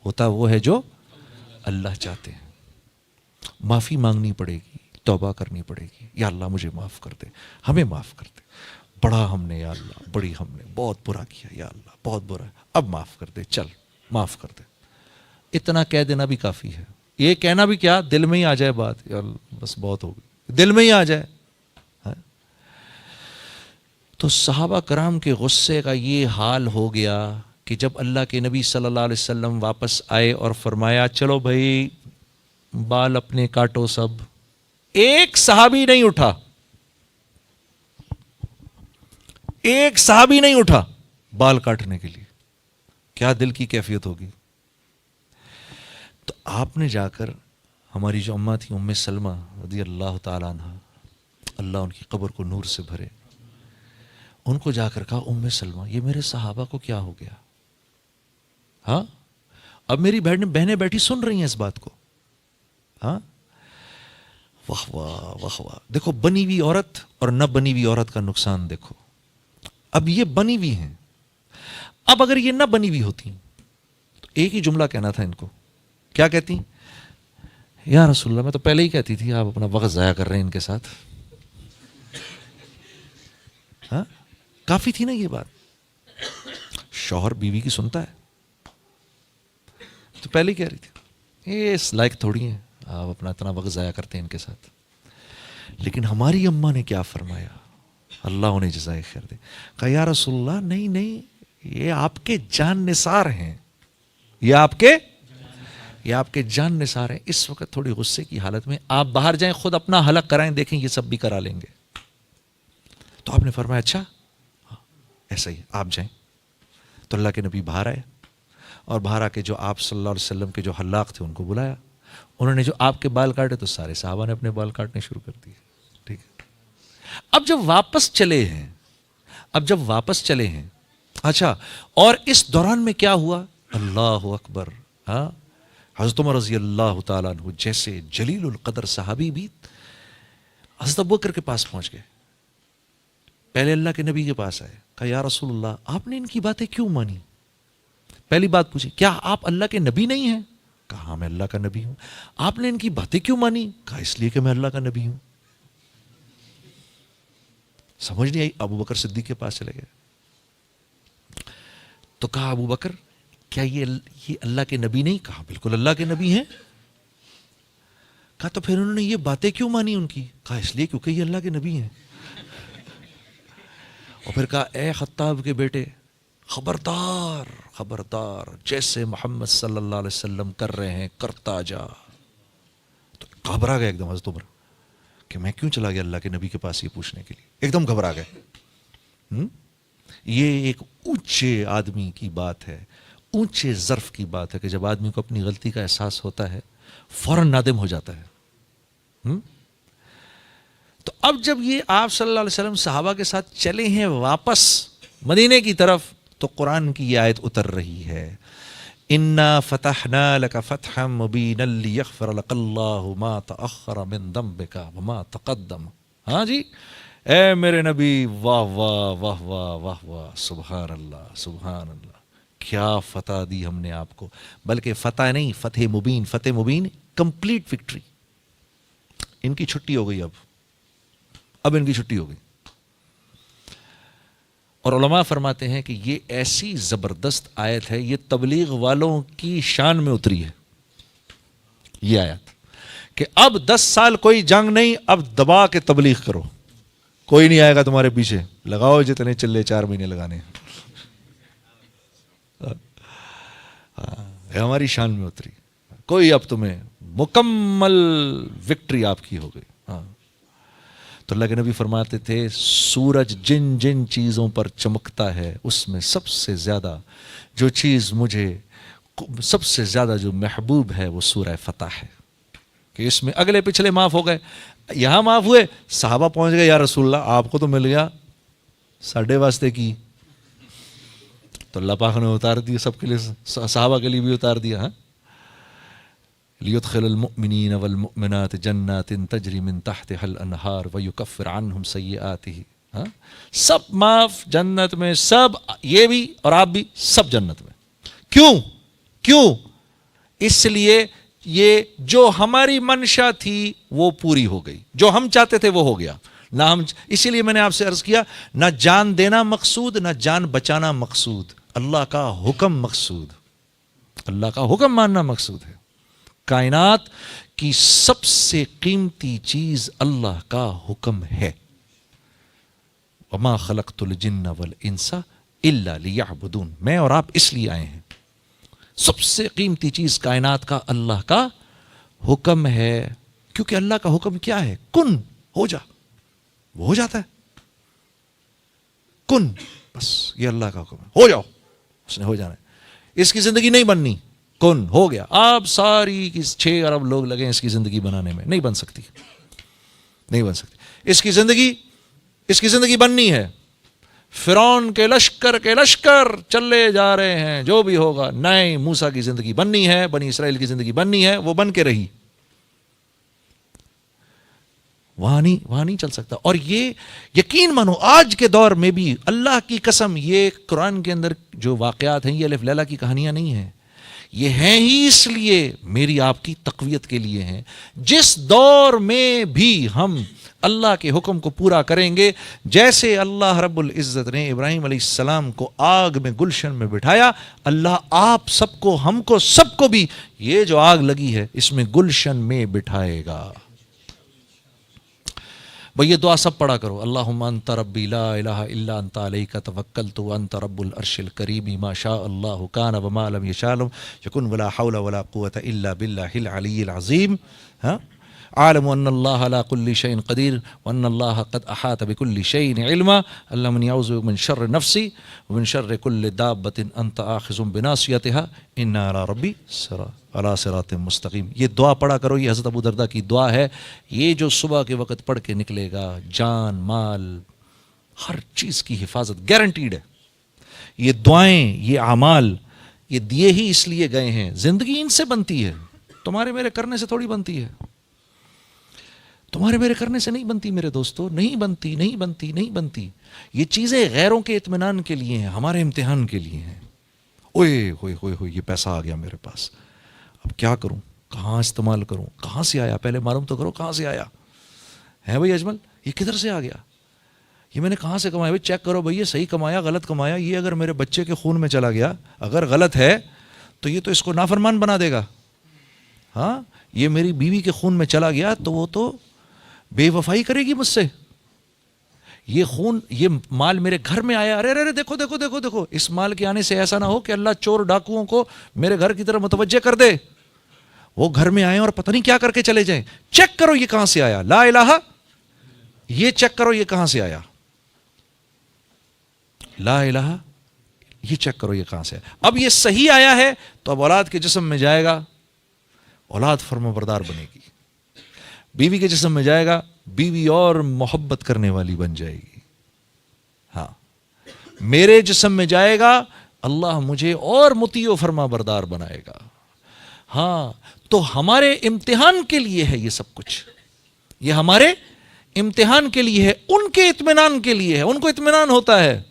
ہوتا وہ ہے جو اللہ چاہتے ہیں. معافی مانگنی پڑے گی، توبہ کرنی پڑے گی. یا اللہ مجھے معاف کر دے، ہمیں معاف کر دے. بڑا ہم نے یا اللہ، بڑی ہم نے بہت برا کیا یا اللہ، بہت برا، اب معاف کر دے، چل معاف کر دے. اتنا کہہ دینا بھی کافی ہے. یہ کہنا بھی کیا، دل میں ہی آ جائے بات، یا اللہ بس بہت ہو گئی، دل میں ہی آ جائے. تو صحابہ کرام کے غصے کا یہ حال ہو گیا کہ جب اللہ کے نبی صلی اللہ علیہ وسلم واپس آئے اور فرمایا چلو بھائی بال اپنے کاٹو سب، ایک صحابی نہیں اٹھا، ایک صحابی نہیں اٹھا بال کاٹنے کے لیے. کیا دل کی کیفیت ہوگی. تو آپ نے جا کر ہماری جو اماں تھی ام سلمہ رضی اللہ تعالیٰ عنہ، اللہ ان کی قبر کو نور سے بھرے، ان کو جا کر کہا ام سلمہ یہ میرے صحابہ کو کیا ہو گیا. ہاں اب میری بہنیں بیٹھی سن رہی ہیں اس بات کو. ہاں واہ واہ واہ واہ. دیکھو بنی ہوئی عورت اور نہ بنی ہوئی عورت کا نقصان دیکھو. اب یہ بنی ہوئی ہیں، اب اگر یہ نہ بنی ہوئی ہوتی تو ایک ہی جملہ کہنا تھا ان کو. کیا کہتی؟ یا رسول اللہ میں تو پہلے ہی کہتی تھی آپ اپنا وقت ضائع کر رہے ہیں ان کے ساتھ. ہاں کافی تھی نا یہ بات. شوہر بیوی کی سنتا ہے تو پہلے ہی کہہ رہی تھی یہ اس لائق تھوڑی ہیں آپ اپنا اتنا وقت ضائع کرتے ہیں ان کے ساتھ. لیکن ہماری اماں نے کیا فرمایا، اللہ انہیں جزائے خیر دے. کہا یا رسول اللہ نہیں نہیں یہ آپ کے جان نثار ہیں، یہ آپ کے جان نثار ہیں. اس وقت تھوڑی غصے کی حالت میں آپ باہر جائیں، خود اپنا حلق کرائیں، دیکھیں یہ سب بھی کرا لیں گے. تو آپ نے فرمایا اچھا ایسا ہی آپ جائیں. تو اللہ کے نبی باہر آئے اور باہر آ کے جو آپ صلی اللہ علیہ وسلم کے جو حلاق تھے ان کو بلایا. انہوں نے جو آپ کے بال کاٹے تو سارے صحابہ نے اپنے بال کاٹنے شروع کر دیے. ٹھیک ہے. اب جب واپس چلے ہیں اچھا، اور اس دوران میں کیا ہوا؟ اللہ اکبر. ہاں حضرت عمر رضی اللہ تعالیٰ عنہ جیسے جلیل القدر صحابی بھی حضرت ابوبکر کے پاس پہنچ گئے. پہلے اللہ کے نبی کے پاس آئے. کہا یا رسول اللہ آپ نے ان کی باتیں کیوں مانی؟ پہلی بات پوچھی کیا آپ اللہ کے نبی نہیں ہیں؟ کہا ہاں میں اللہ کا نبی ہوں. آپ نے ان کی باتیں کیوں مانی؟ کہا اس لیے کہ میں اللہ کا نبی ہوں. سمجھ نہیں آئی. ابو بکر صدیق کے پاس چلے گئے. تو کہا ابو بکر کیا یہ اللہ کے نبی نہیں؟ کہا بالکل اللہ کے نبی ہیں. کہا تو پھر انہوں نے یہ باتیں کیوں مانی ان کی؟ کہا اس لیے کیونکہ یہ اللہ کے نبی ہیں. اور پھر کہا اے خطاب کے بیٹے خبردار خبردار، جیسے محمد صلی اللہ علیہ وسلم کر رہے ہیں کرتا جا. تو گھبرا گئے ایک دم حضرت عمر کہ میں کیوں چلا گیا اللہ کے نبی کے پاس یہ پوچھنے کے لیے. ایک دم گھبرا گئے. یہ ایک اونچے آدمی کی بات ہے، اونچے ظرف کی بات ہے کہ جب آدمی کو اپنی غلطی کا احساس ہوتا ہے فوراً نادم ہو جاتا ہے. تو اب جب یہ آپ صلی اللہ علیہ وسلم صحابہ کے ساتھ چلے ہیں واپس مدینے کی طرف تو قرآن کی یہ آیت اتر رہی ہے اِنَّا فَتَحْنَا لَكَ فَتْحًا مُبِينًا لِيَغْفِرَ لَكَ اللَّهُ مَا تَأَخَّرَ مِن ذَنبِكَ وَمَا تَقَدَّمَ. ہاں جی اے میرے نبی واہ واہ واہ واہ واہ واہ سبحان اللہ سبحان اللہ. کیا فتح دی ہم نے آپ کو، بلکہ فتح نہیں فتح مبین. فتح مبین کمپلیٹ وکٹری. ان کی چھٹی ہو گئی. اب ان کی چھٹی ہو گئی. اور علماء فرماتے ہیں کہ یہ ایسی زبردست آیت ہے، یہ تبلیغ والوں کی شان میں اتری ہے یہ آیت کہ اب 10 سال کوئی جنگ نہیں، اب دبا کے تبلیغ کرو، کوئی نہیں آئے گا تمہارے پیچھے، لگاؤ جتنے چلے 4 مہینے لگانے. ہماری شان میں اتری. کوئی اب تمہیں مکمل وکٹری آپ کی ہو گئی. ہاں تو اللہ کے نبی فرماتے تھے سورج جن جن چیزوں پر چمکتا ہے اس میں سب سے زیادہ جو چیز مجھے سب سے زیادہ جو محبوب ہے وہ سورہ فتح ہے کہ اس میں اگلے پچھلے معاف ہو گئے. یہاں معاف ہوئے، صحابہ پہنچ گئے یا رسول اللہ آپ کو تو مل گیا، ساڈے واسطے کی. تو اللہ پاک نے اتار دیا سب کے لیے، صحابہ کے لیے بھی اتار دیا. ہاں لِيُدْخِلَ الْمُؤْمِنِينَ وَالْمُؤْمِنَاتِ جَنَّاتٍ تَجْرِي مِن تَحْتِهَا الْأَنْهَارُ وَيُكَفِّرْ عَنْهُمْ سَيِّئَاتِهِمْ. سب معاف جنت میں، سب یہ بھی اور آپ بھی سب جنت میں. کیوں؟ اس لیے یہ جو ہماری منشا تھی وہ پوری ہو گئی، جو ہم چاہتے تھے وہ ہو گیا. نہ ہم اسی لیے میں نے آپ سے عرض کیا نہ جان دینا مقصود نہ جان بچانا مقصود، اللہ کا حکم مقصود، اللہ کا حکم ماننا مقصود ہے. کائنات کی سب سے قیمتی چیز اللہ کا حکم ہے. وما خلقت الجن والانس الا لیعبدون. میں اور آپ اس لیے آئے ہیں. سب سے قیمتی چیز کائنات کا اللہ کا حکم ہے کیونکہ اللہ کا حکم کیا ہے؟ کن، ہو جا، وہ ہو جاتا ہے. کن، بس یہ اللہ کا حکم ہے، ہو جاؤ، اس نے ہو جانا ہے. اس کی زندگی نہیں بننی، کن، ہو گیا. آپ ساری 6 ارب لوگ لگے اس کی زندگی بنانے میں، نہیں بن سکتی، نہیں بن سکتی. اس کی زندگی بننی ہے. فرعون کے لشکر چلے جا رہے ہیں، جو بھی ہوگا. نہیں، موسیٰ کی زندگی بننی ہے، بنی اسرائیل کی زندگی بننی ہے، وہ بن کے رہی. وہاں نہیں چل سکتا. اور یہ یقین مانو آج کے دور میں بھی اللہ کی قسم، یہ قرآن کے اندر جو واقعات ہیں یہ الف لیلہ کی کہانیاں نہیں ہیں. یہ ہیں ہی اس لیے میری آپ کی تقویت کے لیے ہیں. جس دور میں بھی ہم اللہ کے حکم کو پورا کریں گے، جیسے اللہ رب العزت نے ابراہیم علیہ السلام کو آگ میں گلشن میں بٹھایا، اللہ آپ سب کو، ہم کو، سب کو بھی یہ جو آگ لگی ہے اس میں گلشن میں بٹھائے گا. بھئی یہ دعا سب پڑھا کرو. اللہم انت ربی لا الہ الا انت علیک توکلت وانت رب العرش الکریم ما شاء اللہ کان وما لم یشاء لم یکن ولا حول ولا قوة الا باللہ العلی العظیم. عالم ان اللہ علی کل شیء قدیر وان اللہ قد احاط بکل شیء علما. اللہم انی اعوذ بک من شر نفسی ومن شر کل دابۃ انت آخذ بناصیتها ان علی ربی علی صراط مستقیم. یہ دعا پڑھا کرو. یہ حضرت ابو درداء کی دعا ہے. یہ جو صبح کے وقت پڑھ کے نکلے گا، جان مال ہر چیز کی حفاظت گارنٹیڈ ہے. یہ دعائیں، یہ اعمال، یہ دیے ہی اس لیے گئے ہیں. زندگی ان سے بنتی ہے، تمہارے میرے کرنے سے تھوڑی بنتی ہے. تمہارے میرے کرنے سے نہیں بنتی میرے دوستو، نہیں بنتی. یہ چیزیں غیروں کے اطمینان کے لیے ہیں، ہمارے امتحان کے لیے ہیں. اوئے ہوئے ہوئے ہوئے، یہ پیسہ آ گیا میرے پاس، اب کیا کروں، کہاں استعمال کروں، کہاں سے آیا، پہلے معلوم تو کرو کہاں سے آیا ہے. بھائی اجمل، یہ کدھر سے آ گیا، یہ میں نے کہاں سے کمایا؟ بھائی چیک کرو بھائی، یہ صحیح کمایا غلط کمایا. یہ اگر میرے بچے کے خون میں چلا گیا، اگر غلط ہے تو یہ تو اس کو نافرمان بنا دے گا. ہاں، یہ میری بیوی کے خون میں چلا گیا تو وہ تو بے وفائی کرے گی مجھ سے. یہ مال میرے گھر میں آیا، ارے دیکھو، اس مال کے آنے سے ایسا نہ ہو کہ اللہ چور ڈاکوؤں کو میرے گھر کی طرف متوجہ کر دے، وہ گھر میں آئے اور پتہ نہیں کیا کر کے چلے جائیں. چیک کرو یہ کہاں سے آیا. لا الہ، یہ چیک کرو یہ کہاں سے آیا. لا الہ، یہ چیک کرو یہ کہاں سے آیا. اب یہ صحیح آیا ہے تو اب اولاد کے جسم میں جائے گا، اولاد فرمانبردار بنے گی. بیوی کے جسم میں جائے گا، بیوی اور محبت کرنے والی بن جائے گی. ہاں، میرے جسم میں جائے گا، اللہ مجھے اور مطیع و فرما بردار بنائے گا. ہاں، تو ہمارے امتحان کے لیے ہے یہ سب کچھ. یہ ہمارے امتحان کے لیے ہے، ان کے اطمینان کے لیے ہے. ان کو اطمینان ہوتا ہے،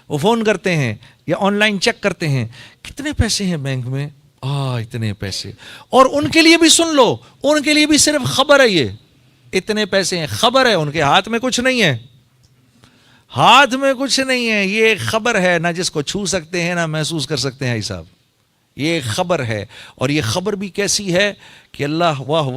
وہ فون کرتے ہیں یا آن لائن چیک کرتے ہیں کتنے پیسے ہیں بینک میں، اتنے پیسے. اور ان کے لیے بھی سن لو، ان کے لیے بھی صرف خبر ہے، یہ اتنے پیسے ہیں، خبر ہے. ان کے ہاتھ میں کچھ نہیں ہے، ہاتھ میں کچھ نہیں ہے. یہ ایک خبر ہے، نہ جس کو چھو سکتے ہیں نہ محسوس کر سکتے ہیں صاحب. یہ ایک خبر ہے. اور یہ خبر بھی کیسی ہے کہ اللہ واہ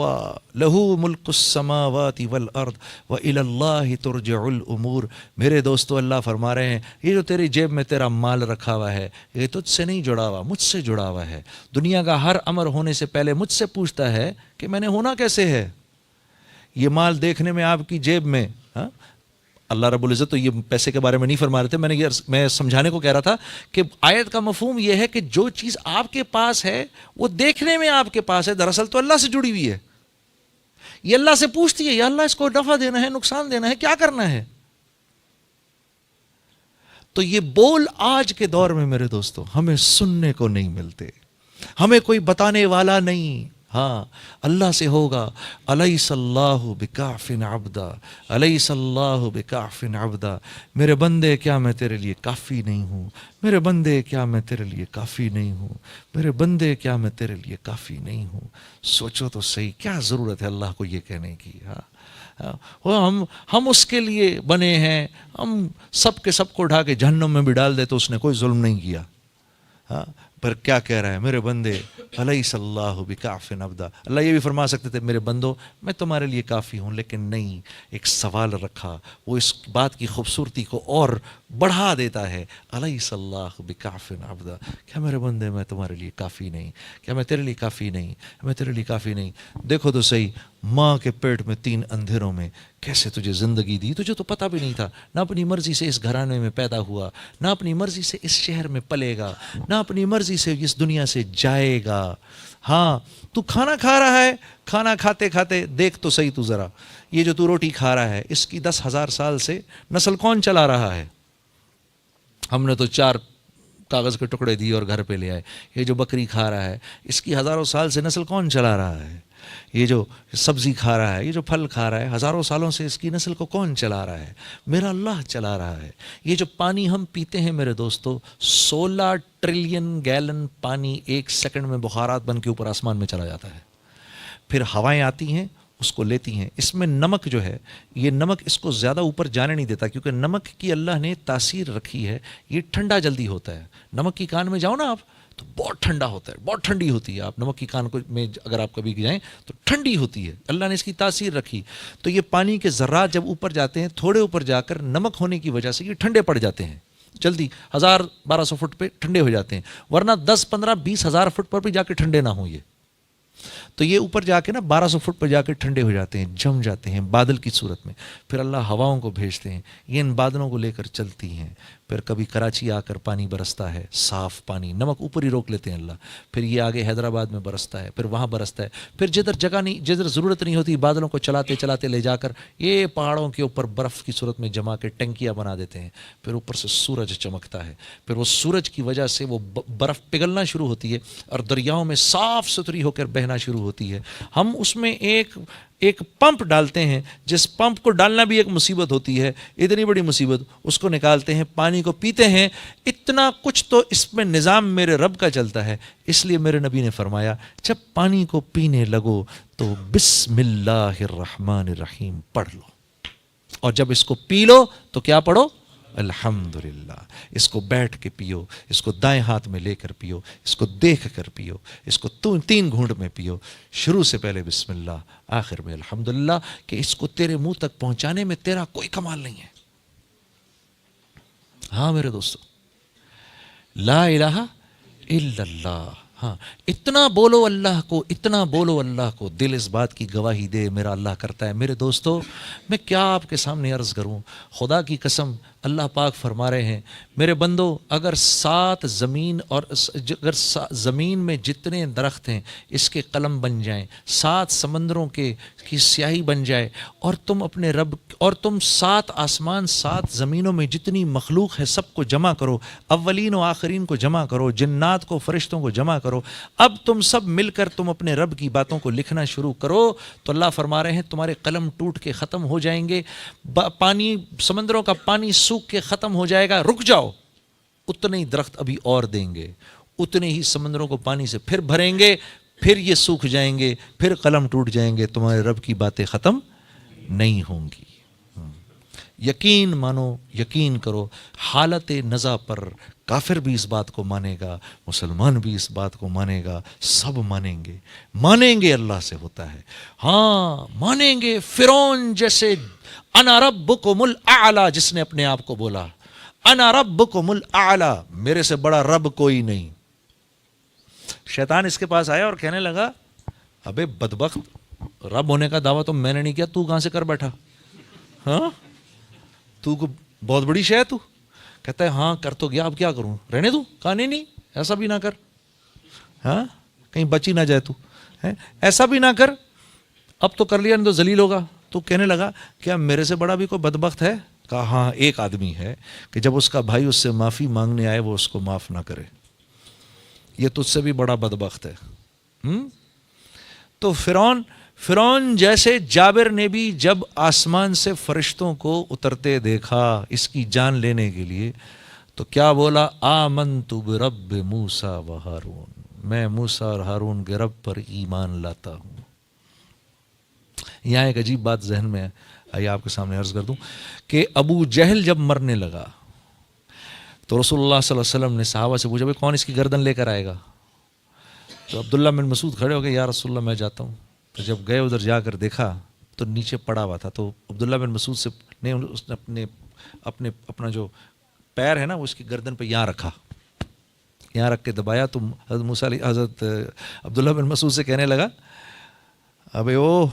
لہو ملک السماوات والارض والى اللہ ترجع الامور. میرے دوستو، اللہ فرما رہے ہیں یہ جو تیری جیب میں تیرا مال رکھا ہوا ہے، یہ تجھ سے نہیں جڑا ہوا، مجھ سے جڑا ہوا ہے. دنیا کا ہر امر ہونے سے پہلے مجھ سے پوچھتا ہے کہ میں نے ہونا کیسے ہے. یہ مال دیکھنے میں آپ کی جیب میں، اللہ رب العزت تو یہ پیسے کے بارے میں نہیں فرما رہے تھے. میں سمجھانے کو کہہ رہا تھا کہ آیت کا مفہوم یہ ہے کہ جو چیز آپ کے پاس ہے وہ دیکھنے میں آپ کے پاس ہے، دراصل تو اللہ سے جڑی ہوئی ہے. یہ اللہ سے پوچھتی ہے، یا اللہ اس کو نفع دینا ہے، نقصان دینا ہے، کیا کرنا ہے. تو یہ بول آج کے دور میں میرے دوستو ہمیں سننے کو نہیں ملتے، ہمیں کوئی بتانے والا نہیں. ہاں، اللہ سے ہوگا. الیس اللہ بکاف عبدا، الیس اللہ بکاف عبدا. میرے بندے کیا میں تیرے لیے کافی نہیں ہوں، میرے بندے کیا میں تیرے لیے کافی نہیں ہوں، میرے بندے کیا میں تیرے لیے کافی نہیں ہوں. سوچو تو صحیح، کیا ضرورت ہے اللہ کو یہ کہنے کی. ہم اس کے لیے بنے ہیں. ہم سب کے سب کو اٹھا کے جہنم میں بھی ڈال دے تو اس نے کوئی ظلم نہیں کیا. پر کیا کہہ رہا ہے؟ میرے بندے الیس اللہ بکاف عبدا، اللہ یہ بھی فرما سکتے تھے میرے بندو میں تمہارے لیے کافی ہوں، لیکن نہیں، ایک سوال رکھا، وہ اس بات کی خوبصورتی کو اور بڑھا دیتا ہے، الیس اللہ بکاف عبدا، کیا میرے بندے میں تمہارے لیے کافی نہیں؟ کیا میں تیرے لیے کافی نہیں؟ میں تیرے لیے کافی نہیں؟ دیکھو تو صحیح، ماں کے پیٹ میں 3 اندھیروں میں کیسے تجھے زندگی دی، تجھے تو پتہ بھی نہیں تھا، نہ اپنی مرضی سے اس گھرانے میں پیدا ہوا، نہ اپنی مرضی سے اس شہر میں پلے گا، نہ اپنی مرضی سے اس دنیا سے جائے گا۔ ہاں تو کھانا کھا رہا ہے، کھانا کھاتے کھاتے دیکھ تو صحیح، تو ذرا یہ جو تو روٹی کھا رہا ہے اس کی 10,000 سال سے نسل کون چلا رہا ہے؟ ہم نے تو 4 کاغذ کے ٹکڑے دیے اور گھر پہ لے آئے۔ یہ جو بکری کھا رہا ہے اس کی ہزاروں سال سے نسل کون چلا رہا ہے؟ یہ جو سبزی کھا رہا ہے، یہ جو پھل کھا رہا ہے، ہزاروں سالوں سے اس کی نسل کو کون چلا رہا ہے؟ میرا اللہ چلا رہا ہے۔ یہ جو پانی ہم پیتے ہیں میرے دوستو، 16 ٹریلین گیلن پانی 1 سیکنڈ میں بخارات بن کے اوپر آسمان میں چلا جاتا ہے، پھر ہوائیں آتی ہیں اس کو لیتی ہیں۔ اس میں نمک جو ہے، یہ نمک اس کو زیادہ اوپر جانے نہیں دیتا، کیونکہ نمک کی اللہ نے تاثیر رکھی ہے، یہ ٹھنڈا جلدی ہوتا ہے۔ نمک کی کان میں جاؤ نا آپ تو بہت ٹھنڈا ہوتا ہے، بہت ٹھنڈی ہوتی ہے۔ آپ نمک کی کان کو میں اگر آپ کبھی جائیں تو ٹھنڈی ہوتی ہے، اللہ نے اس کی تاثیر رکھی۔ تو یہ پانی کے ذرات جب اوپر جاتے ہیں، تھوڑے اوپر جا کر نمک ہونے کی وجہ سے یہ ٹھنڈے پڑ جاتے ہیں، جلدی 1000-1200 فٹ پہ ٹھنڈے ہو جاتے ہیں، ورنہ 10-15-20 ہزار فٹ پر بھی جا کے ٹھنڈے نہ ہوں یہ۔ تو یہ اوپر جا کے نا 1200 فٹ پر جا کے ٹھنڈے ہو جاتے ہیں، جم جاتے ہیں بادل کی صورت میں۔ پھر اللہ ہواؤں کو بھیجتے ہیں، یہ ان بادلوں کو لے کر چلتی ہیں۔ پھر کبھی کراچی آ کر پانی برستا ہے، صاف پانی، نمک اوپر ہی روک لیتے ہیں اللہ۔ پھر یہ آگے حیدرآباد میں برستا ہے، پھر وہاں برستا ہے، پھر جدھر جگہ نہیں، جدھر ضرورت نہیں ہوتی بادلوں کو چلاتے چلاتے لے جا کر یہ پہاڑوں کے اوپر برف کی صورت میں جما کے ٹنکیاں بنا دیتے ہیں۔ پھر اوپر سے سورج چمکتا ہے، پھر وہ سورج کی وجہ سے وہ برف پگھلنا شروع ہوتی ہے اور دریاؤں میں صاف ستھری ہو کر بہنا شروع ہوتی ہے۔ ہم اس میں ایک پمپ ڈالتے ہیں، جس پمپ کو ڈالنا بھی ایک مصیبت ہوتی ہے، اتنی بڑی مصیبت، اس کو نکالتے ہیں، پانی کو پیتے ہیں۔ اتنا کچھ تو اس میں نظام میرے رب کا چلتا ہے۔ اس لیے میرے نبی نے فرمایا جب پانی کو پینے لگو تو بسم اللہ الرحمن الرحیم پڑھ لو، اور جب اس کو پی لو تو کیا پڑھو؟ الحمدللہ۔ اس کو بیٹھ کے پیو، اس کو دائیں ہاتھ میں لے کر پیو، اس کو دیکھ کر پیو، اس کو 3 گھونٹ میں پیو، شروع سے پہلے بسم اللہ، آخر میں الحمدللہ، کہ اس کو تیرے منہ تک پہنچانے میں تیرا کوئی کمال نہیں ہے۔ ہاں میرے دوستو، لا الہ الا اللہ، ہاں اتنا بولو اللہ کو، اتنا بولو اللہ کو، دل اس بات کی گواہی دے میرا اللہ کرتا ہے۔ میرے دوستو، میں کیا آپ کے سامنے عرض کروں، خدا کی قسم اللہ پاک فرما رہے ہیں میرے بندو، اگر 7 زمین اور اگر زمین میں جتنے درخت ہیں اس کے قلم بن جائیں، 7 سمندروں کی سیاہی بن جائے، اور تم اپنے رب، اور تم 7 آسمان 7 زمینوں میں جتنی مخلوق ہے سب کو جمع کرو، اولین و آخرین کو جمع کرو، جنات کو، فرشتوں کو جمع کرو، اب تم سب مل کر تم اپنے رب کی باتوں کو لکھنا شروع کرو، تو اللہ فرما رہے ہیں تمہارے قلم ٹوٹ کے ختم ہو جائیں گے، پانی، سمندروں کا پانی سوکھ کے ختم ہو جائے گا، رک جاؤ، اتنے ہی درخت ابھی اور دیں گے، اتنے ہی سمندروں کو پانی سے پھر بھریں گے، پھر یہ سوکھ جائیں گے، پھر قلم ٹوٹ جائیں گے، تمہارے رب کی باتیں ختم نہیں ہوں گی۔ یقین مانو، یقین کرو، حالت نزا پر کافر بھی اس بات کو مانے گا، مسلمان بھی اس بات کو مانے گا، سب مانیں گے، مانیں گے اللہ سے ہوتا ہے، ہاں مانیں گے۔ فرعون جیسے انا ربکم الاعلی، جس نے اپنے آپ کو بولا انا ربکم الاعلی، میرے سے بڑا رب کوئی نہیں، شیطان اس کے پاس آیا اور کہنے لگا ابے بدبخت، رب ہونے کا دعویٰ تو میں نے نہیں کیا، تو کہاں سے کر بیٹھا؟ ہاں تو کو بہت بڑی شے ہے تو؟ کہتا ہے ہاں کر تو گیا، اب کیا کروں، رہنے دوں؟ کہا نہیں ایسا بھی نہ کر، ہاں کہیں بچی نہ جائے تو، ایسا بھی نہ کر، اب تو کر لیا نہیں تو ذلیل ہوگا۔ تو کہنے لگا کیا میرے سے بڑا بھی کوئی بدبخت ہے؟ کہا ہاں ایک آدمی ہے کہ جب اس کا بھائی اس سے معافی مانگنے آئے وہ اس کو معاف نہ کرے، یہ تجھ سے بھی بڑا بدبخت ہے۔ تو فرعون جیسے جابر نے بھی جب آسمان سے فرشتوں کو اترتے دیکھا اس کی جان لینے کے لیے، تو کیا بولا؟ آمنت برب موسیٰ و ہارون، میں موسیٰ اور ہارون کے رب پر ایمان لاتا ہوں۔ یہاں ایک عجیب بات ذہن میں آئیے آپ کے سامنے عرض کر دوں کہ ابو جہل جب مرنے لگا تو رسول اللہ صلی اللہ علیہ وسلم نے صحابہ سے پوچھا بھائی کون اس کی گردن لے کر آئے گا؟ تو عبداللہ بن مسعود کھڑے ہو گئے، یا رسول اللہ میں جاتا ہوں. تو جب گئے ادھر جا کر دیکھا تو نیچے پڑا ہوا تھا. تو عبداللہ بن مسعود سے نے اس نے اپنا جو پیر ہے نا وہ اس کی گردن پہ یہاں رکھا، یہاں رکھ کے دبایا. تو حضرت عبداللہ بن مسعود سے کہنے لگا ابے او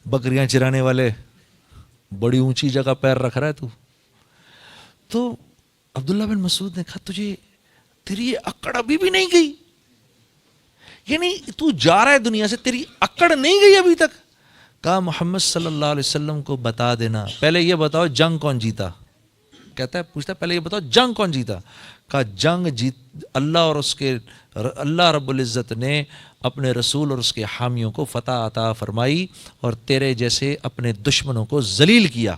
بکریاں چرانے والے، بڑی اونچی جگہ پیر رکھ رہا ہے تو عبداللہ بن مسعود نے کہا تجھے تیری یہ اکڑ ابھی بھی نہیں گئی؟ یعنی تو جا رہا ہے دنیا سے، تیری اکڑ نہیں گئی ابھی تک؟ کہا محمد صلی اللہ علیہ وسلم کو بتا دینا، پہلے یہ بتاؤ جنگ کون جیتا؟ کہتا ہے پوچھتا ہے پہلے یہ بتاؤ جنگ کون جیتا؟ کہا جنگ جیت اللہ رب العزت نے اپنے رسول اور اس کے حامیوں کو فتح عطا فرمائی اور تیرے جیسے اپنے دشمنوں کو ذلیل کیا.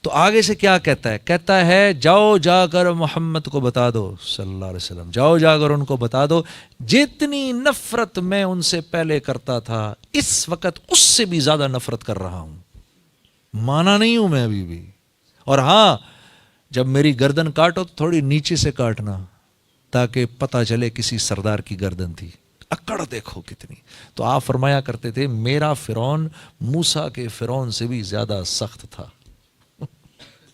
تو آگے سے کیا کہتا ہے؟ کہتا ہے جاؤ جا کر محمد کو بتا دو صلی اللہ علیہ وسلم، جاؤ جا کر ان کو بتا دو جتنی نفرت میں ان سے پہلے کرتا تھا اس وقت اس سے بھی زیادہ نفرت کر رہا ہوں، مانا نہیں ہوں میں ابھی بھی. اور ہاں جب میری گردن کاٹو تو تھوڑی نیچے سے کاٹنا تاکہ پتہ چلے کسی سردار کی گردن تھی. اکڑ دیکھو کتنی. تو آپ فرمایا کرتے تھے میرا فرعون موسیٰ کے فرعون سے بھی زیادہ سخت تھا.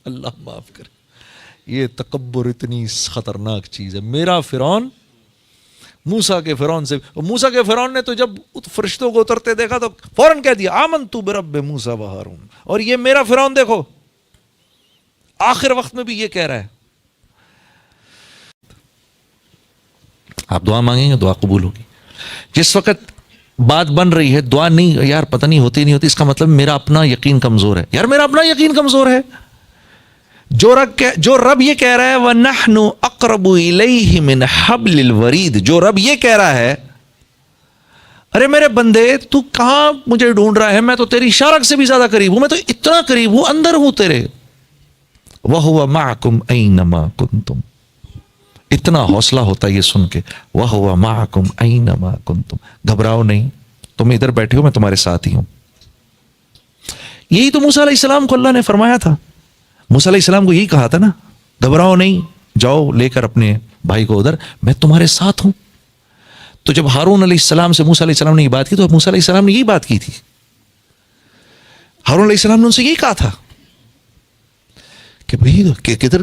اللہ معاف کرے، یہ تکبر اتنی خطرناک چیز ہے. میرا فرعون موسیٰ کے فرعون سے، موسیٰ کے فرعون نے تو جب فرشتوں کو اترتے دیکھا تو فوراً کہہ دیا آمنت برب موسیٰ و ہارون. اور یہ میرا فرعون دیکھو آخر وقت میں بھی یہ کہہ رہا ہے. آپ دعا مانگیں گے دعا قبول ہوگی. جس وقت بات بن رہی ہے دعا نہیں یار پتہ نہیں ہوتی نہیں ہوتی، اس کا مطلب میرا اپنا یقین کمزور ہے. یار میرا اپنا یقین کمزور ہے. جو رب یہ کہہ رہا ہے وَنَحْنُ أَقْرَبُ إِلَيْهِ مِنْ حَبْلِ الْوَرِيدِ، جو رب یہ کہہ رہا ہے ارے میرے بندے تو کہاں مجھے ڈھونڈ رہا ہے، میں تو تیری شارک سے بھی زیادہ قریب ہوں، میں تو اتنا قریب ہوں، اندر ہوں تیرے. وَهُوَ مَعَكُمْ أَيْنَمَا كُنْتُمْ. اتنا حوصلہ ہوتا ہے یہ سن کے وَهُوَ مَعَكُمْ أَيْنَمَا كُنْتُمْ. گھبراؤ نہیں، تم ادھر بیٹھے ہو میں تمہارے ساتھ ہی ہوں. یہی تو موسیٰ علیہ السلام کو اللہ نے فرمایا تھا. موسیٰ علیہ السلام کو یہی کہا تھا نا گھبراؤ نہیں، جاؤ لے کر اپنے بھائی کو ادھر، میں تمہارے ساتھ ہوں. تو جب ہارون علیہ السلام سے موسیٰ علیہ السلام نے یہ بات کی تو موسیٰ علیہ السلام نے یہی بات کی تھی. ہارون علیہ السلام نے ان سے یہی کہا تھا کہ بھائی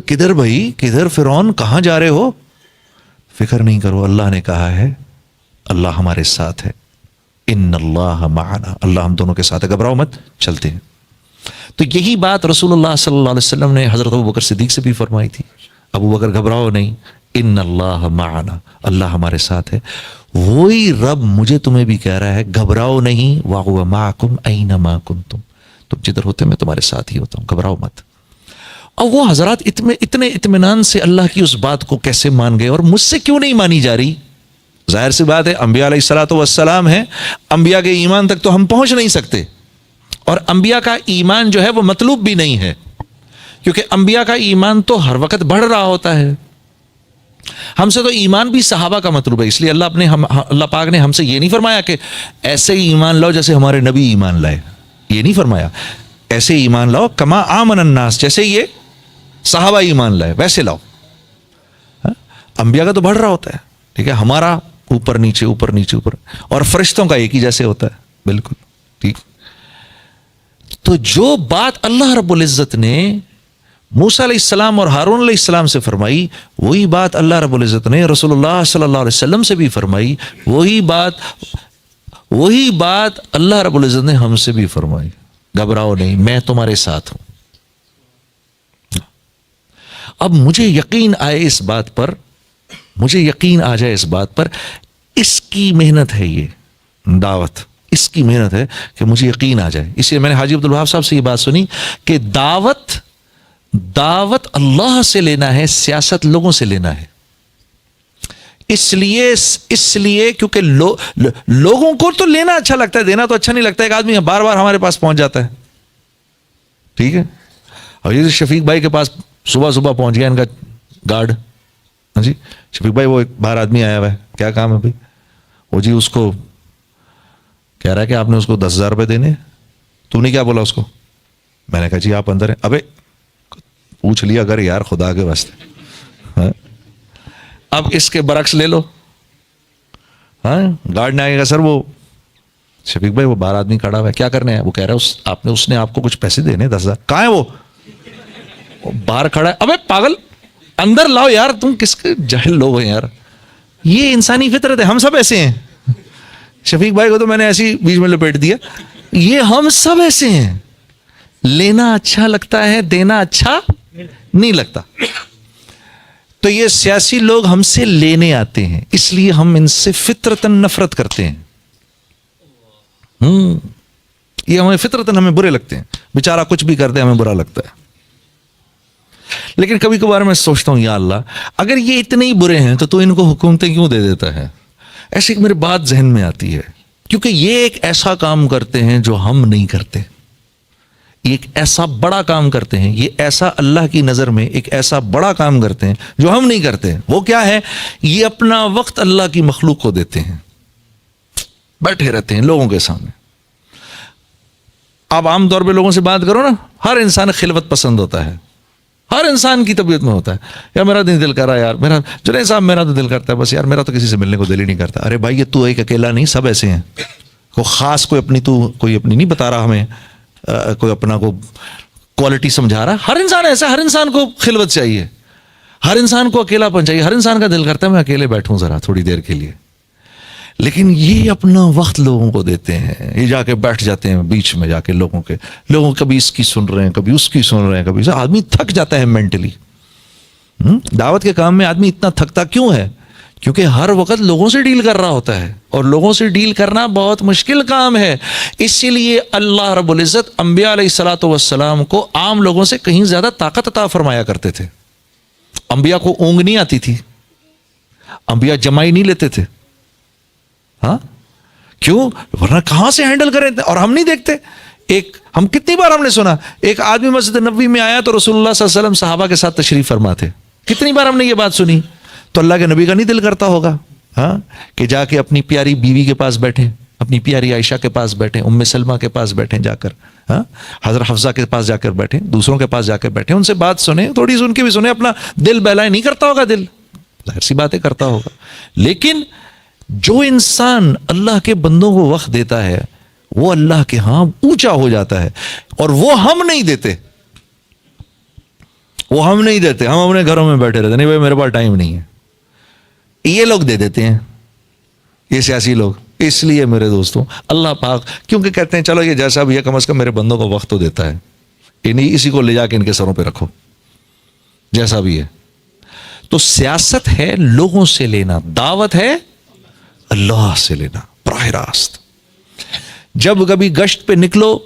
کدھر بھائی کدھر فرعون کہاں جا رہے ہو؟ فکر نہیں کرو، اللہ نے کہا ہے اللہ ہمارے ساتھ ہے. ان اللہ معنا، اللہ ہم دونوں کے ساتھ ہے، گھبراؤ مت، چلتے ہیں. تو یہی بات رسول اللہ صلی اللہ علیہ وسلم نے حضرت ابوبکر صدیق سے بھی فرمائی تھی. ابو بکر گھبراؤ نہیں، ان اللہ معنا، اللہ ہمارے ساتھ ہے. وہی رب مجھے تمہیں بھی کہہ رہا ہے گھبراؤ نہیں، وَهُوَ مَعَكُمْ أَيْنَمَا كُنْتُمْ، تم جدھر ہوتے میں تمہارے ساتھ ہی ہوتا ہوں، گھبراؤ مت. اور وہ حضرات اتنے اطمینان سے اللہ کی اس بات کو کیسے مان گئے اور مجھ سے کیوں نہیں مانی جا رہی؟ ظاہر سی بات ہے انبیاء علیہ الصلوۃ والسلام ہیں، انبیاء کے ایمان تک تو ہم پہنچ نہیں سکتے، اور انبیاء کا ایمان جو ہے وہ مطلوب بھی نہیں ہے، کیونکہ انبیاء کا ایمان تو ہر وقت بڑھ رہا ہوتا ہے. ہم سے تو ایمان بھی صحابہ کا مطلوب ہے. اس لیے اللہ پاک نے ہم سے یہ نہیں فرمایا کہ ایسے ہی ایمان لاؤ جیسے ہمارے نبی ایمان لائے، یہ نہیں فرمایا. ایسے ایمان لاؤ کما آمن الناس، جیسے یہ صحابہ ایمان لائے ویسے لاؤ. انبیاء کا تو بڑھ رہا ہوتا ہے، ٹھیک ہے، ہمارا اوپر نیچے اوپر نیچے اوپر، اور فرشتوں کا ایک ہی جیسے ہوتا ہے، بالکل ٹھیک. تو جو بات اللہ رب العزت نے موسیٰ علیہ السلام اور ہارون علیہ السلام سے فرمائی، وہی بات اللہ رب العزت نے رسول اللہ صلی اللہ علیہ وسلم سے بھی فرمائی، وہی بات اللہ رب العزت نے ہم سے بھی فرمائی. گھبراؤ نہیں، میں تمہارے ساتھ ہوں. اب مجھے یقین آئے اس بات پر، مجھے یقین آ جائے اس بات پر، اس کی محنت ہے، یہ دعوت اس کی محنت ہے کہ مجھے یقین آ جائے. اس لیے میں نے حاجی عبدالوہاب صاحب سے یہ بات سنی کہ دعوت اللہ سے لینا ہے، سیاست لوگوں سے لینا ہے. اس لیے کیونکہ لوگوں کو تو لینا اچھا لگتا ہے، دینا تو اچھا نہیں لگتا. ایک آدمی بار بار ہمارے پاس پہنچ جاتا ہے، ٹھیک ہے، اور یہ شفیق بھائی کے پاس صبح پہنچ گیا ان کا گارڈ. ہاں جی شفیق بھائی، وہ ایک باہر آدمی آیا ہوا ہے، کیا کام ہے بھائی؟ وہ جی اس کو کہہ رہا ہے کہ آپ نے اس کو 10,000 روپے دینے. تو نے کیا بولا اس کو؟ میں نے کہا جی آپ اندر ہیں. ابے پوچھ لیا اگر یار خدا کے واسطے. ہاں؟ اب اس کے برعکس لے لو. ہاں گارڈ نے آئے گا سر وہ شفیق بھائی وہ باہر آدمی کھڑا ہوا ہے کیا کرنے ہیں, وہ کہہ رہا ہے اس نے آپ کو کچھ پیسے دینے 10,000. کہاں ہے وہ باہر کھڑا ہے. ابے پاگل اندر لاؤ یار, تم کس کے جاہل لوگ ہیں یار. یہ انسانی فطرت ہے, ہم سب ایسے ہیں. شفیق بھائی کو تو میں نے ایسی بیچ میں لپیٹ دیا. یہ ہم سب ایسے ہیں, لینا اچھا لگتا ہے, دینا اچھا نہیں لگتا. تو یہ سیاسی لوگ ہم سے لینے آتے ہیں, اس لیے ہم ان سے فطرتاً نفرت کرتے ہیں. یہ ہمیں فطرتاً ہمیں برے لگتے ہیں. بیچارہ کچھ بھی کرتے ہمیں برا لگتا ہے. لیکن کبھی کبھار میں سوچتا ہوں یا اللہ اگر یہ اتنے ہی برے ہیں تو ان کو حکومتیں کیوں دے دیتا ہے. ایسے ایک میری بات ذہن میں آتی ہے, کیونکہ یہ ایک ایسا کام کرتے ہیں جو ہم نہیں کرتے. ایک ایسا بڑا کام کرتے ہیں, یہ ایسا اللہ کی نظر میں ایک ایسا بڑا کام کرتے ہیں جو ہم نہیں کرتے. وہ کیا ہے؟ یہ اپنا وقت اللہ کی مخلوق کو دیتے ہیں, بیٹھے رہتے ہیں لوگوں کے سامنے. آپ عام طور پہ لوگوں سے بات کرو نا, ہر انسان خلوت پسند ہوتا ہے, ہر انسان کی طبیعت میں ہوتا ہے. یار میرا دل کر رہا ہے یار, میرا جنید صاحب میرا تو دل کرتا ہے بس یار, میرا تو کسی سے ملنے کو دل ہی نہیں کرتا. ارے بھائی یہ تو ایک اکیلا نہیں, سب ایسے ہیں. کوئی خاص کوئی اپنی نہیں بتا رہا ہمیں, کوئی اپنا کو کوالٹی سمجھا رہا. ہر انسان ایسا, ہر انسان کو خلوت چاہیے, ہر انسان کو اکیلا پن چاہیے. ہر انسان کا دل کرتا ہے میں اکیلے بیٹھوں ذرا تھوڑی دیر کے لیے. لیکن یہ اپنا وقت لوگوں کو دیتے ہیں, یہ جا کے بیٹھ جاتے ہیں بیچ میں جا کے لوگوں کبھی اس کی سن رہے ہیں, کبھی اس کی سن رہے ہیں, کبھی آدمی تھک جاتا ہے مینٹلی. دعوت کے کام میں آدمی اتنا تھکتا کیوں ہے؟ کیونکہ ہر وقت لوگوں سے ڈیل کر رہا ہوتا ہے, اور لوگوں سے ڈیل کرنا بہت مشکل کام ہے. اسی لیے اللہ رب العزت انبیاء علیہ الصلوۃ والسلام کو عام لوگوں سے کہیں زیادہ طاقت عطا فرمایا کرتے تھے. انبیاء کو اونگ نہیں آتی تھی, انبیاء جمائی نہیں لیتے تھے. ہاں کیوں؟ ورنہ کہاں سے ہینڈل کریں, اور ہم نہیں دیکھتے. ہم کتنی بار ہم نے سنا ایک آدمی مسجد نبوی میں آیا تو رسول اللہ صلی اللہ علیہ وسلم صحابہ کے ساتھ تشریف فرما تھے. کتنی بار ہم نے یہ بات سنی. تو اللہ کے نبی کا نہیں دل کرتا ہوگا ہاں کہ جا کے اپنی پیاری بیوی کے پاس بیٹھیں, اپنی پیاری عائشہ کے پاس بیٹھیں, ام سلمہ کے پاس بیٹھیں جا کر, ہاں حضرت حفصہ کے پاس جا کر بیٹھیں, دوسروں کے پاس جا کر بیٹھیں, ان سے بات سنیں, تھوڑی سی ان کی بھی سنیں. اپنا دل بہلائے نہیں کرتا ہوگا, دل ظاہر سی باتیں کرتا ہوگا. لیکن جو انسان اللہ کے بندوں کو وقت دیتا ہے وہ اللہ کے ہاں اونچا ہو جاتا ہے, اور وہ ہم نہیں دیتے. ہم اپنے گھروں میں بیٹھے رہتے, نہیں بھائی میرے پاس ٹائم نہیں ہے. یہ لوگ دے دیتے ہیں, یہ سیاسی لوگ. اس لیے میرے دوستوں اللہ پاک کیونکہ کہتے ہیں چلو یہ جیسا بھی ہے کم از کم میرے بندوں کو وقت تو دیتا ہے, انہیں اسی کو لے جا کے ان کے سروں پہ رکھو جیسا بھی ہے. تو سیاست ہے لوگوں سے لینا, دعوت ہے اللہ سے لینا براہ راست. جب کبھی گشت پہ نکلو,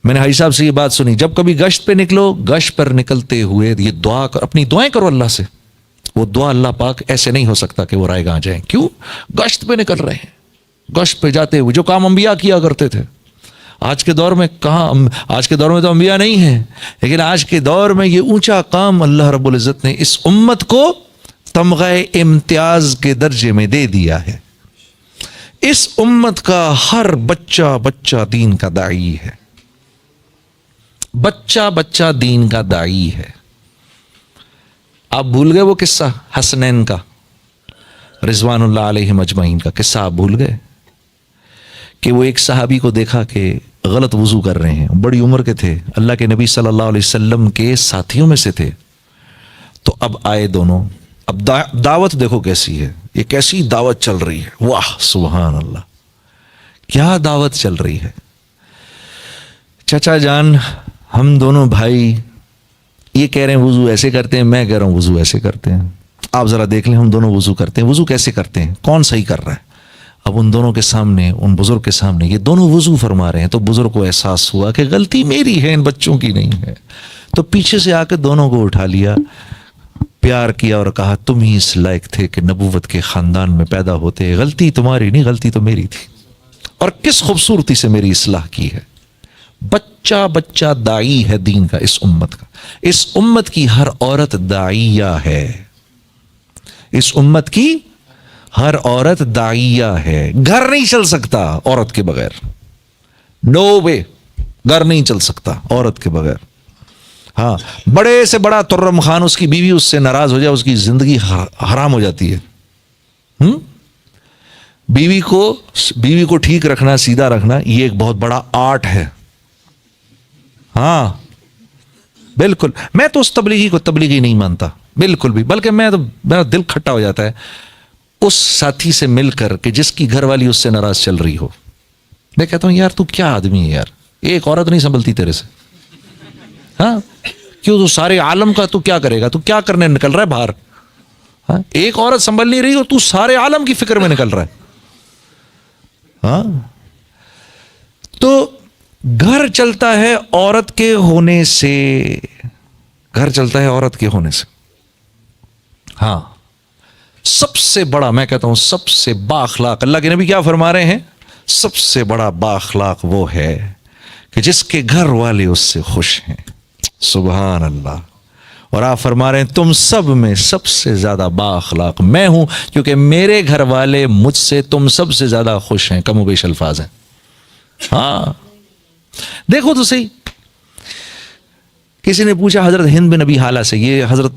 میں نے حاجی صاحب سے یہ بات سنی, جب کبھی گشت پہ نکلو, گشت پر نکلتے ہوئے یہ دعا اپنی دعائیں کرو اللہ سے. وہ دعا اللہ پاک ایسے نہیں ہو سکتا کہ وہ رائے گاں جائیں. کیوں؟ گشت پہ نکل رہے ہیں, گشت پہ جاتے ہوئے جو کام انبیاء کیا کرتے تھے. آج کے دور میں کہاں, آج کے دور میں تو انبیاء نہیں ہیں, لیکن آج کے دور میں یہ اونچا کام اللہ رب العزت نے اس امت کو تمغہ امتیاز کے درجے میں دے دیا ہے. اس امت کا ہر بچہ دین کا داعی ہے, بچہ دین کا داعی ہے. آپ بھول گئے وہ قصہ حسنین کا, رضوان اللہ علیہم اجمعین کا قصہ آپ بھول گئے کہ وہ ایک صحابی کو دیکھا کہ غلط وضو کر رہے ہیں, بڑی عمر کے تھے, اللہ کے نبی صلی اللہ علیہ وسلم کے ساتھیوں میں سے تھے. تو اب آئے دونوں, اب دعوت دیکھو کیسی ہے, یہ کیسی دعوت چل رہی ہے, واہ سبحان اللہ, کیا دعوت چل رہی ہے. چچا جان ہم دونوں بھائی یہ کہہ رہے ہیں وضو ایسے کرتے ہیں, میں کہہ رہا ہوں وضو ایسے کرتے ہیں. آپ ذرا دیکھ لیں ہم دونوں وضو کرتے ہیں, وضو کیسے کرتے ہیں, کون صحیح کر رہا ہے. اب ان دونوں کے سامنے, ان بزرگ کے سامنے یہ دونوں وضو فرما رہے ہیں, تو بزرگ کو احساس ہوا کہ غلطی میری ہے, ان بچوں کی نہیں ہے. تو پیچھے سے آ کے دونوں کو اٹھا لیا, پیار کیا اور کہا تم ہی اس لائق تھے کہ نبوت کے خاندان میں پیدا ہوتے, غلطی تمہاری نہیں, غلطی تو میری تھی, اور کس خوبصورتی سے میری اصلاح کی ہے. بچہ داعی ہے دین کا, اس امت کا. اس امت کی ہر عورت داعیہ ہے, اس امت کی ہر عورت داعیہ ہے. گھر نہیں چل سکتا عورت کے بغیر, نو وے, گھر نہیں چل سکتا عورت کے بغیر. ہاں بڑے سے بڑا ترم خان اس کی بیوی اس سے ناراض ہو جائے اس کی زندگی حرام ہو جاتی ہے. بیوی کو ٹھیک رکھنا سیدھا رکھنا یہ ایک بہت بڑا آرٹ ہے. ہاں بالکل میں تو اس تبلیغی کو تبلیغی نہیں مانتا بالکل بھی, بلکہ میرا دل کھٹا ہو جاتا ہے اس ساتھی سے مل کر کہ جس کی گھر والی اس سے ناراض چل رہی ہو. میں کہتا ہوں یار تو کیا آدمی ہے یار, ایک عورت نہیں سنبھلتی تیرے سے. ہاں کیوں تو سارے عالم کا تو کیا کرے گا, تو کیا کرنے نکل رہا ہے باہر. ہاں ایک عورت سنبھل نہیں رہی ہو تو سارے عالم کی فکر میں نکل رہا ہے. ہاں تو گھر چلتا ہے عورت کے ہونے سے, گھر چلتا ہے عورت کے ہونے سے. ہاں سب سے بڑا میں کہتا ہوں سب سے بااخلاق, اللہ کے نبی کیا فرما رہے ہیں, سب سے بڑا بااخلاق وہ ہے کہ جس کے گھر والے اس سے خوش ہیں. سبحان اللہ. اور آپ فرما رہے ہیں تم سب میں سب سے زیادہ بااخلاق میں ہوں کیونکہ میرے گھر والے مجھ سے تم سب سے زیادہ خوش ہیں. کم و بیش الفاظ ہیں. ہاں دیکھو تو صحیح, کسی نے پوچھا حضرت ہند بن ابی حالہ سے, یہ حضرت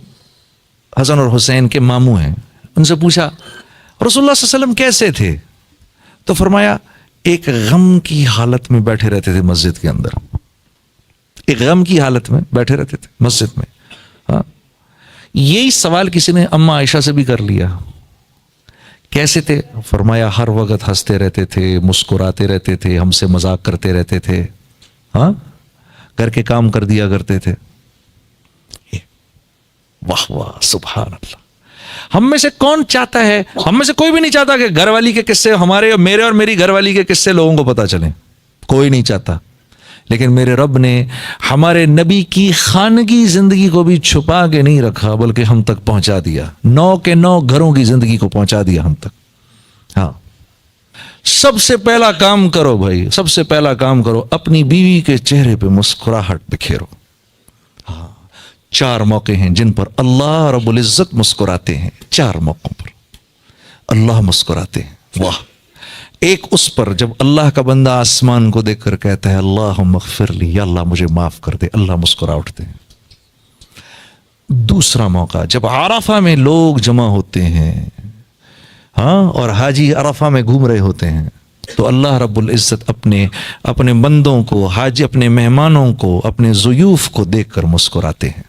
حسن اور حسین کے ماموں ہیں, ان سے پوچھا رسول اللہ صلی اللہ علیہ وسلم کیسے تھے, تو فرمایا ایک غم کی حالت میں بیٹھے رہتے تھے مسجد کے اندر, ایک غم کی حالت میں بیٹھے رہتے تھے مسجد میں. ہاں یہی سوال کسی نے اماں عائشہ سے بھی کر لیا, کیسے تھے, فرمایا ہر وقت ہنستے رہتے تھے, مسکراتے رہتے تھے, ہم سے مذاق کرتے رہتے تھے. ہاں گھر کے کام کر دیا کرتے تھے. واہ واہ سبحان اللہ. ہم میں سے کون چاہتا ہے, ہم میں سے کوئی بھی نہیں چاہتا کہ گھر والی کے قصے ہمارے اور میرے اور میری گھر والی کے قصے لوگوں کو پتا چلیں, کوئی نہیں چاہتا. لیکن میرے رب نے ہمارے نبی کی خانگی زندگی کو بھی چھپا کے نہیں رکھا بلکہ ہم تک پہنچا دیا, 9 کے 9 گھروں کی زندگی کو پہنچا دیا ہم تک. ہاں سب سے پہلا کام کرو بھائی, سب سے پہلا کام کرو اپنی بیوی کے چہرے پہ مسکراہٹ بکھیرو. ہاں 4 موقع ہیں جن پر اللہ رب العزت مسکراتے ہیں, 4 موقعوں پر اللہ مسکراتے ہیں. واہ. ایک اس پر جب اللہ کا بندہ آسمان کو دیکھ کر کہتا ہے اللہم اغفر لی, یا اللہ مجھے معاف کر دے, اللہ مسکرا اٹھتے ہیں. دوسرا موقع جب عرفہ میں لوگ جمع ہوتے ہیں, ہاں اور حاجی عرفہ میں گھوم رہے ہوتے ہیں, تو اللہ رب العزت اپنے بندوں کو, حاجی اپنے مہمانوں کو, اپنے ضیوف کو دیکھ کر مسکراتے ہیں.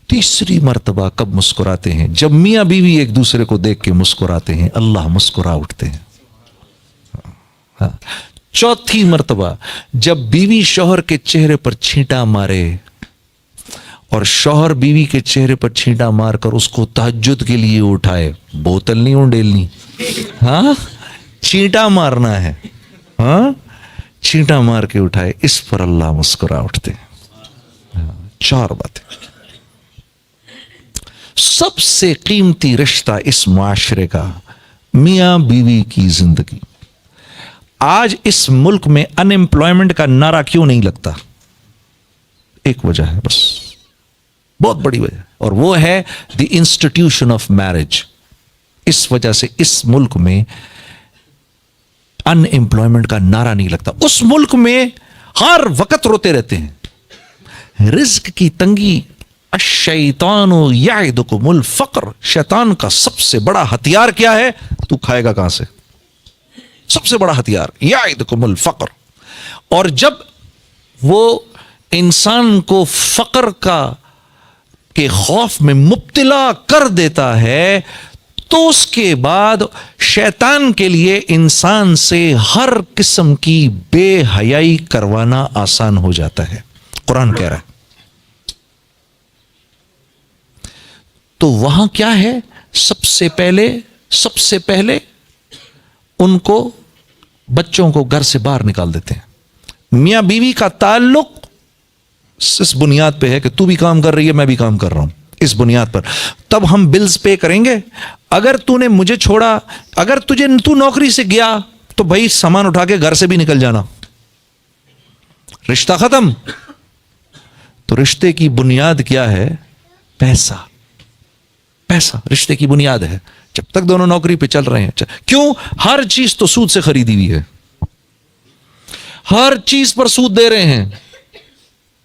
تیسری مرتبہ کب مسکراتے ہیں, جب میاں بیوی ایک دوسرے کو دیکھ کے مسکراتے ہیں, اللہ مسکرا اٹھتے ہیں. چوتھی مرتبہ جب بیوی شوہر کے چہرے پر چھینٹا مارے اور شوہر بیوی کے چہرے پر چھینٹا مار کر اس کو تہجد کے لیے اٹھائے, بوتل نہیں اونڈیلنی, ہاں چھینٹا مارنا ہے, ہاں چھینٹا مار کے اٹھائے, اس پر اللہ مسکرا اٹھتے ہیں. 4 باتیں. سب سے قیمتی رشتہ اس معاشرے کا میاں بیوی کی زندگی. آج اس ملک میں ان ایمپلائمنٹ کا نعرہ کیوں نہیں لگتا, ایک وجہ ہے بس, بہت بڑی وجہ, اور وہ ہے دی انسٹیٹیوشن آف میرج. اس وجہ سے اس ملک میں ان ایمپلائمنٹ کا نعرہ نہیں لگتا. اس ملک میں ہر وقت روتے رہتے ہیں, رزق کی تنگی. الشیطان یعدکم الفقر, شیطان کا سب سے بڑا ہتھیار کیا ہے, تو کھائے گا کہاں سے, سب سے بڑا ہتھیار یعدکم الفقر. اور جب وہ انسان کو فقر کے خوف میں مبتلا کر دیتا ہے تو اس کے بعد شیطان کے لیے انسان سے ہر قسم کی بے حیائی کروانا آسان ہو جاتا ہے. قرآن کہہ رہا ہے. تو وہاں کیا ہے, سب سے پہلے ان کو بچوں کو گھر سے باہر نکال دیتے ہیں. میاں بیوی کا تعلق اس بنیاد پہ ہے کہ تو بھی کام کر رہی ہے میں بھی کام کر رہا ہوں, اس بنیاد پر تب ہم بلز پے کریں گے. اگر تو نے مجھے چھوڑا, اگر تو نوکری سے گیا تو بھائی سامان اٹھا کے گھر سے بھی نکل جانا, رشتہ ختم. تو رشتے کی بنیاد کیا ہے, پیسہ. پیسہ رشتے کی بنیاد ہے. جب تک دونوں نوکری پہ چل رہے ہیں, کیوں, ہر چیز تو سود سے خریدی ہوئی ہے, ہر چیز پر سود دے رہے ہیں.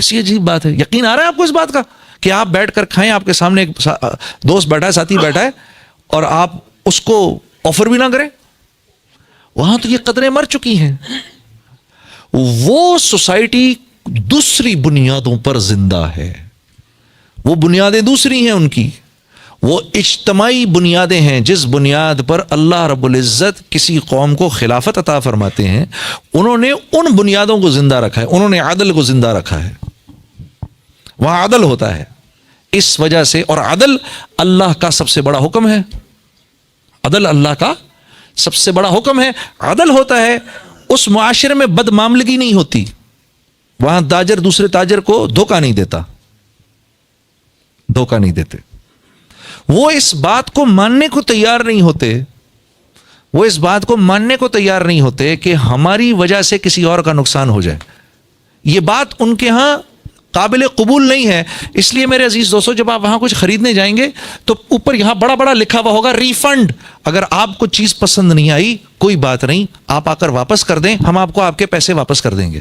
کیسی عجیب بات ہے. یقین آ رہا ہے آپ کو اس بات کا کہ آپ بیٹھ کر کھائیں, آپ کے سامنے ایک دوست بیٹھا ہے, ساتھی بیٹھا ہے, اور آپ اس کو آفر بھی نہ کریں. وہاں تو یہ قدریں مر چکی ہیں. وہ سوسائٹی دوسری بنیادوں پر زندہ ہے, وہ بنیادیں دوسری ہیں ان کی, وہ اجتماعی بنیادیں ہیں جس بنیاد پر اللہ رب العزت کسی قوم کو خلافت عطا فرماتے ہیں. انہوں نے ان بنیادوں کو زندہ رکھا ہے, انہوں نے عدل کو زندہ رکھا ہے. وہاں عدل ہوتا ہے اس وجہ سے, اور عدل اللہ کا سب سے بڑا حکم ہے. عدل اللہ کا سب سے بڑا حکم ہے. عدل ہوتا ہے, اس معاشرے میں بد معاملگی نہیں ہوتی, وہاں تاجر دوسرے تاجر کو دھوکہ نہیں دیتا, دھوکہ نہیں دیتے. وہ اس بات کو ماننے کو تیار نہیں ہوتے, وہ اس بات کو ماننے کو تیار نہیں ہوتے کہ ہماری وجہ سے کسی اور کا نقصان ہو جائے. یہ بات ان کے ہاں قابل قبول نہیں ہے. اس لیے میرے عزیز دوستو, جب آپ وہاں کچھ خریدنے جائیں گے تو اوپر یہاں بڑا بڑا لکھا ہوا ہوگا ریفنڈ. اگر آپ کو چیز پسند نہیں آئی کوئی بات نہیں, آپ آ کر واپس کر دیں, ہم آپ کو آپ کے پیسے واپس کر دیں گے.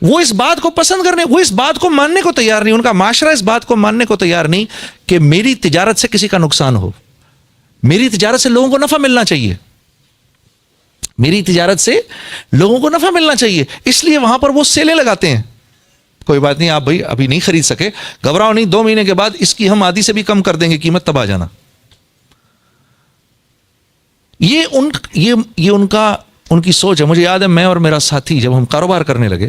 وہ اس بات کو پسند کرنے, وہ اس بات کو ماننے کو تیار نہیں, ان کا معاشرہ اس بات کو ماننے کو تیار نہیں کہ میری تجارت سے کسی کا نقصان ہو. میری تجارت سے لوگوں کو نفع ملنا چاہیے, میری تجارت سے لوگوں کو نفع ملنا چاہیے. اس لیے وہاں پر وہ سیلیں لگاتے ہیں. کوئی بات نہیں, آپ بھائی ابھی نہیں خرید سکے, گھبراؤ نہیں, 2 مہینے کے بعد اس کی ہم آدھی سے بھی کم کر دیں گے قیمت, تب آ جانا. یہ ان کی سوچ ہے. مجھے یاد ہے, میں اور میرا ساتھی جب ہم کاروبار کرنے لگے,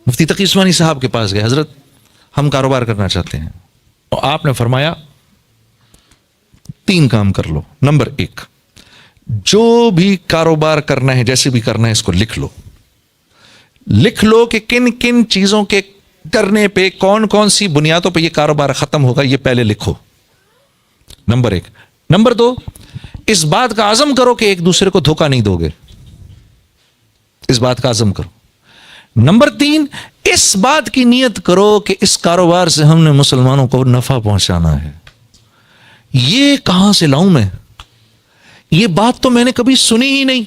مفتی تقی عثمانی صاحب کے پاس گئے, حضرت ہم کاروبار کرنا چاہتے ہیں. اور آپ نے فرمایا 3 کام کر لو. نمبر 1, جو بھی کاروبار کرنا ہے, جیسے بھی کرنا ہے, اس کو لکھ لو. لکھ لو کہ کن کن چیزوں کے کرنے پہ, کون کون سی بنیادوں پہ یہ کاروبار ختم ہوگا, یہ پہلے لکھو. نمبر 1. نمبر 2, اس بات کا عزم کرو کہ ایک دوسرے کو دھوکہ نہیں دو گے, اس بات کا عزم کرو. نمبر 3, اس بات کی نیت کرو کہ اس کاروبار سے ہم نے مسلمانوں کو نفع پہنچانا ہے. یہ کہاں سے لاؤں میں؟ یہ بات تو میں نے کبھی سنی ہی نہیں.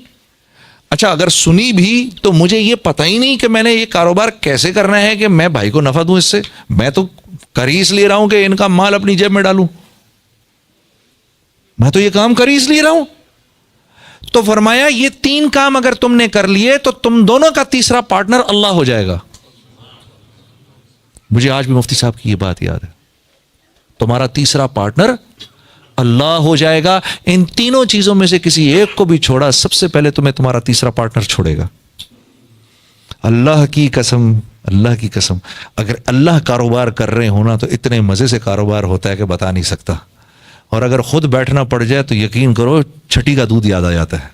اچھا, اگر سنی بھی تو مجھے یہ پتہ ہی نہیں کہ میں نے یہ کاروبار کیسے کرنا ہے کہ میں بھائی کو نفع دوں اس سے. میں تو کر ہی اس لیے رہا ہوں کہ ان کا مال اپنی جیب میں ڈالوں, میں تو یہ کام کر ہی اس لیے رہا ہوں. تو فرمایا یہ 3 کام اگر تم نے کر لیے تو تم دونوں کا تیسرا پارٹنر اللہ ہو جائے گا. مجھے آج بھی مفتی صاحب کی یہ بات یاد ہے, تمہارا تیسرا پارٹنر اللہ ہو جائے گا. ان تینوں چیزوں میں سے کسی ایک کو بھی چھوڑا, سب سے پہلے تمہیں تمہارا تیسرا پارٹنر چھوڑے گا. اللہ کی قسم, اللہ کی قسم, اگر اللہ کاروبار کر رہے ہونا تو اتنے مزے سے کاروبار ہوتا ہے کہ بتا نہیں سکتا. اور اگر خود بیٹھنا پڑ جائے تو یقین کرو چھٹی کا دودھ یاد آ جاتا ہے.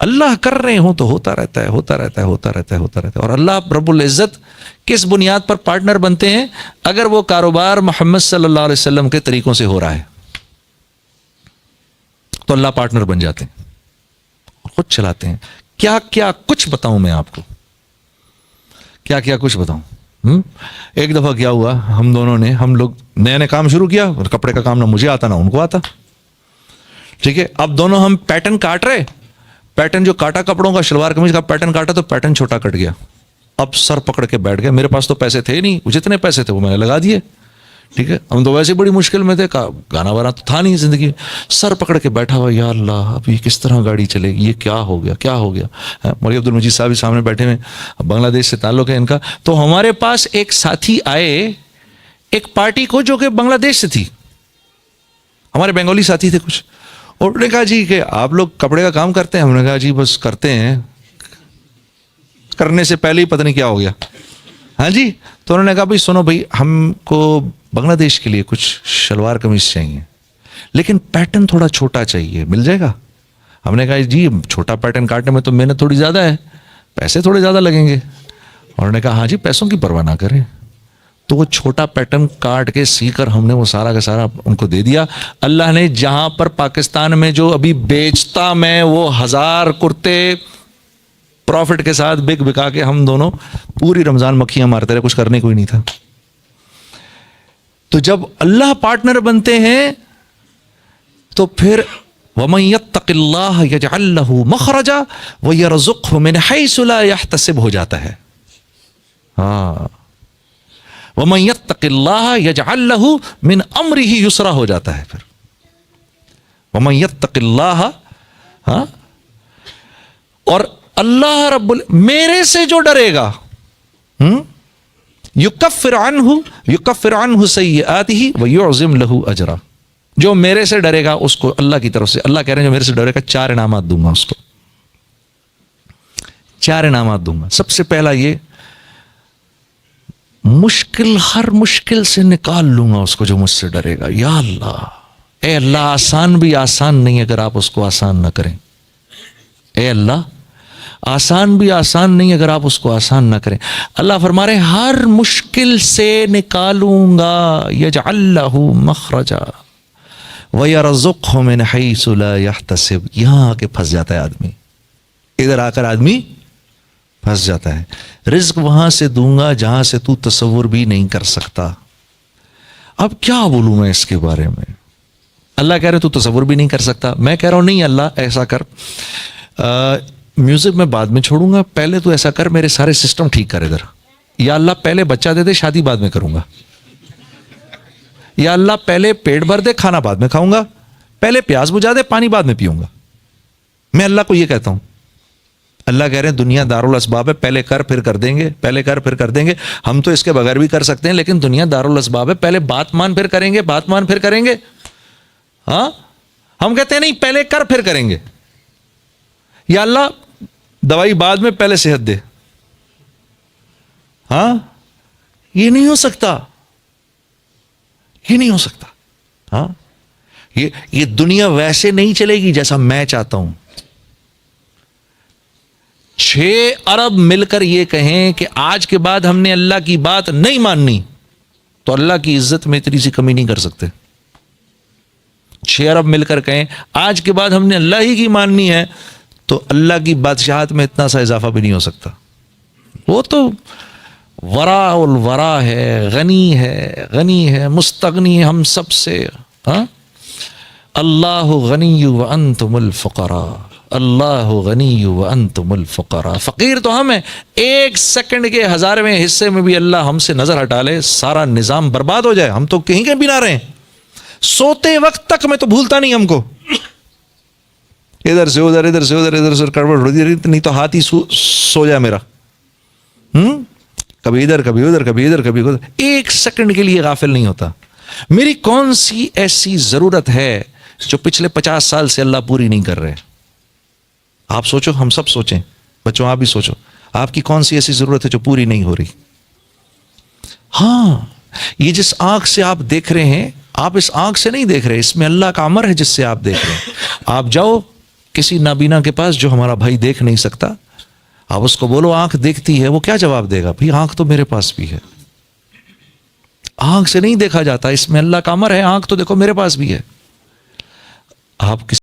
اللہ کر رہے ہوں تو ہوتا رہتا ہے, ہوتا رہتا ہے, ہوتا رہتا ہے, ہوتا رہتا ہے. اور اللہ رب العزت کس بنیاد پر پارٹنر بنتے ہیں؟ اگر وہ کاروبار محمد صلی اللہ علیہ وسلم کے طریقوں سے ہو رہا ہے تو اللہ پارٹنر بن جاتے ہیں, خود چلاتے ہیں. کیا کیا کچھ بتاؤں میں آپ کو, کیا کیا کچھ بتاؤں. ایک دفعہ کیا ہوا, ہم لوگ نئے کام شروع کیا, اور کپڑے کا کام نہ مجھے آتا نہ ان کو آتا. ٹھیک ہے, اب دونوں ہم پیٹرن کاٹ رہے, پیٹرن جو کاٹا کپڑوں کا, شلوار قمیض کا پیٹرن کاٹا تو پیٹرن چھوٹا کٹ گیا. اب سر پکڑ کے بیٹھ گئے. میرے پاس تو پیسے تھے نہیں, جتنے پیسے تھے وہ میں نے لگا دیے. ٹھیک ہے, ہم تو ویسے بڑی مشکل میں تھے, گانا وانا تو تھا نہیں زندگی میں. سر پکڑ کے بیٹھا ہوا, یا اللہ اب یہ کس طرح گاڑی چلے گی, یہ کیا ہو گیا, کیا ہو گیا. مولوی عبد المجید صاحب سامنے بیٹھے ہوئے, بنگلہ دیش سے تعلق ہے ان کا. تو ہمارے پاس ایک ساتھی آئے ایک پارٹی کو جو کہ بنگلہ دیش سے تھی, ہمارے بنگالی ساتھی تھے کچھ. اور انہوں نے کہا جی کہ آپ لوگ کپڑے کا کام کرتے ہیں؟ ہم نے کہا جی بس کرتے ہیں. کرنے سے پہلے ہی پتہ نہیں کیا ہو گیا. ہاں جی. تو انہوں نے کہا بھائی سنو بھائی, ہم کو بنگلہ دیش کے لیے کچھ شلوار قمیض چاہیے, لیکن پیٹرن تھوڑا چھوٹا چاہیے, مل جائے گا؟ ہم نے کہا جی چھوٹا پیٹرن کاٹنے میں تو محنت تھوڑی زیادہ ہے, پیسے تھوڑے زیادہ لگیں گے. اور انہوں نے کہا ہاں جی پیسوں کی پرواہ نہ کریں. تو وہ چھوٹا پیٹرن کاٹ کے سی کر ہم نے وہ سارا کا سارا ان کو دے دیا. اللہ نے جہاں پر پاکستان میں جو ابھی بیچتا میں وہ 1000 کرتے پروفٹ کے ساتھ بکا کے ہم دونوں پوری رمضان مکھیاں مارتے رہے, کچھ کرنے کوئی نہیں تھا. تو جب اللہ پارٹنر بنتے ہیں تو پھر وَمَن يَتَّقِ اللَّهَ يَجْعَلْ لَهُ مَخْرَجًا وَيَرْزُقْهُ مِنْ حَيْثُ لَا يَحْتَسِبُ ہو جاتا ہے. ہاں وَمَن يَتَّقِ اللَّهَ يَجْعَلْ لَهُ مِنْ أَمْرِهِ یسرا ہو جاتا ہے پھر. وَمَن يَتَّقِ اللَّهَ، ہاں، اور اللہ رب میرے سے جو ڈرے گا، یکفر عنہ سیئاتہ ویعظم لہ اجرا، جو میرے سے ڈرے گا اس کو اللہ کی طرف سے، اللہ کہہ رہے ہیں جو میرے سے ڈرے گا 4 انعامات دوں گا اس کو، 4 انعامات دوں گا. سب سے پہلا یہ مشکل، ہر مشکل سے نکال لوں گا اس کو جو مجھ سے ڈرے گا. یا اللہ، اے اللہ آسان بھی آسان نہیں اگر آپ اس کو آسان نہ کریں. اے اللہ آسان بھی آسان نہیں اگر آپ اس کو آسان نہ کریں. اللہ فرما رہے ہر مشکل سے نکالوں گا، یجعل لہ مخرجا ویرزقہ من حیث لا یحتسب. یہاں آ کے پھنس جاتا ہے آدمی، ادھر آ کر آدمی پھنس جاتا ہے. رزق وہاں سے دوں گا جہاں سے تو تصور بھی نہیں کر سکتا. اب کیا بولوں میں اس کے بارے میں؟ اللہ کہہ رہے تو تصور بھی نہیں کر سکتا. میں کہہ رہا ہوں نہیں اللہ ایسا کر، میوزک میں بعد میں چھوڑوں گا، پہلے تو ایسا کر میرے سارے سسٹم ٹھیک کر ادھر. یا اللہ پہلے بچہ دے دے، شادی بعد میں کروں گا. یا اللہ پہلے پیٹ بھر دے، کھانا بعد میں کھاؤں گا. پہلے پیاس بجھا دے، پانی بعد میں پیوں گا. میں اللہ کو یہ کہتا ہوں. اللہ کہہ رہے ہیں دنیا دارالاسباب ہے، پہلے کر پھر کر دیں گے، پہلے کر پھر کر دیں گے. ہم تو اس کے بغیر بھی کر سکتے ہیں، لیکن دنیا دارالاسباب ہے، پہلے بات مان پھر کریں گے، بات مان پھر کریں گے. ہاں ہم کہتے ہیں نہیں پہلے کر پھر کریں گے. یا اللہ دوائی بعد میں، پہلے صحت دے. ہاں یہ نہیں ہو سکتا، یہ نہیں ہو سکتا. ہاں یہ دنیا ویسے نہیں چلے گی جیسا میں چاہتا ہوں. 6 ارب مل کر یہ کہیں کہ آج کے بعد ہم نے اللہ کی بات نہیں ماننی، تو اللہ کی عزت میں اتنی سی کمی نہیں کر سکتے. 6 ارب مل کر کہیں آج کے بعد ہم نے اللہ ہی کی ماننی ہے، تو اللہ کی بادشاہت میں اتنا سا اضافہ بھی نہیں ہو سکتا. وہ تو ورا الورا ہے، غنی ہے، مستغنی ہے ہم سب سے. ہاں اللہ غنی وانتم الفقراء، اللہ غنی وانتم الفقراء. فقیر تو ہم ہیں. 1 سیکنڈ کے 1000ویں حصے میں بھی اللہ ہم سے نظر ہٹا لے، سارا نظام برباد ہو جائے، ہم تو کہیں کے بھی نہ رہیں. سوتے وقت تک میں تو بھولتا نہیں ہم کو، ادھر سے ادھر، ادھر سے ادھر، ادھر سے کڑوڑ ہوتی رہی، نہیں تو ہاتھ ہی سو جائے میرا. کبھی ادھر کبھی ادھر، کبھی ادھر کبھی ادھر. 1 سیکنڈ کے لیے غافل نہیں ہوتا. میری کون سی ایسی ضرورت ہے جو پچھلے 50 سال سے اللہ پوری نہیں کر رہے؟ آپ سوچو، ہم سب سوچیں، بچوں آپ بھی سوچو، آپ کی کون سی ایسی ضرورت ہے جو پوری نہیں ہو رہی؟ ہاں یہ جس آنکھ سے آپ دیکھ رہے ہیں، آپ اس آنکھ سے نہیں دیکھ رہے، اس میں اللہ کا امر ہے جس سے آپ دیکھ رہے ہیں. آپ جاؤ کسی نابینا کے پاس جو ہمارا بھائی دیکھ نہیں سکتا، آپ اس کو بولو آنکھ دیکھتی ہے، وہ کیا جواب دے گا؟ بھئی آنکھ تو میرے پاس بھی ہے. آنکھ سے نہیں دیکھا جاتا، اس میں اللہ کا امر ہے، آنکھ تو دیکھو میرے پاس بھی ہے. آپ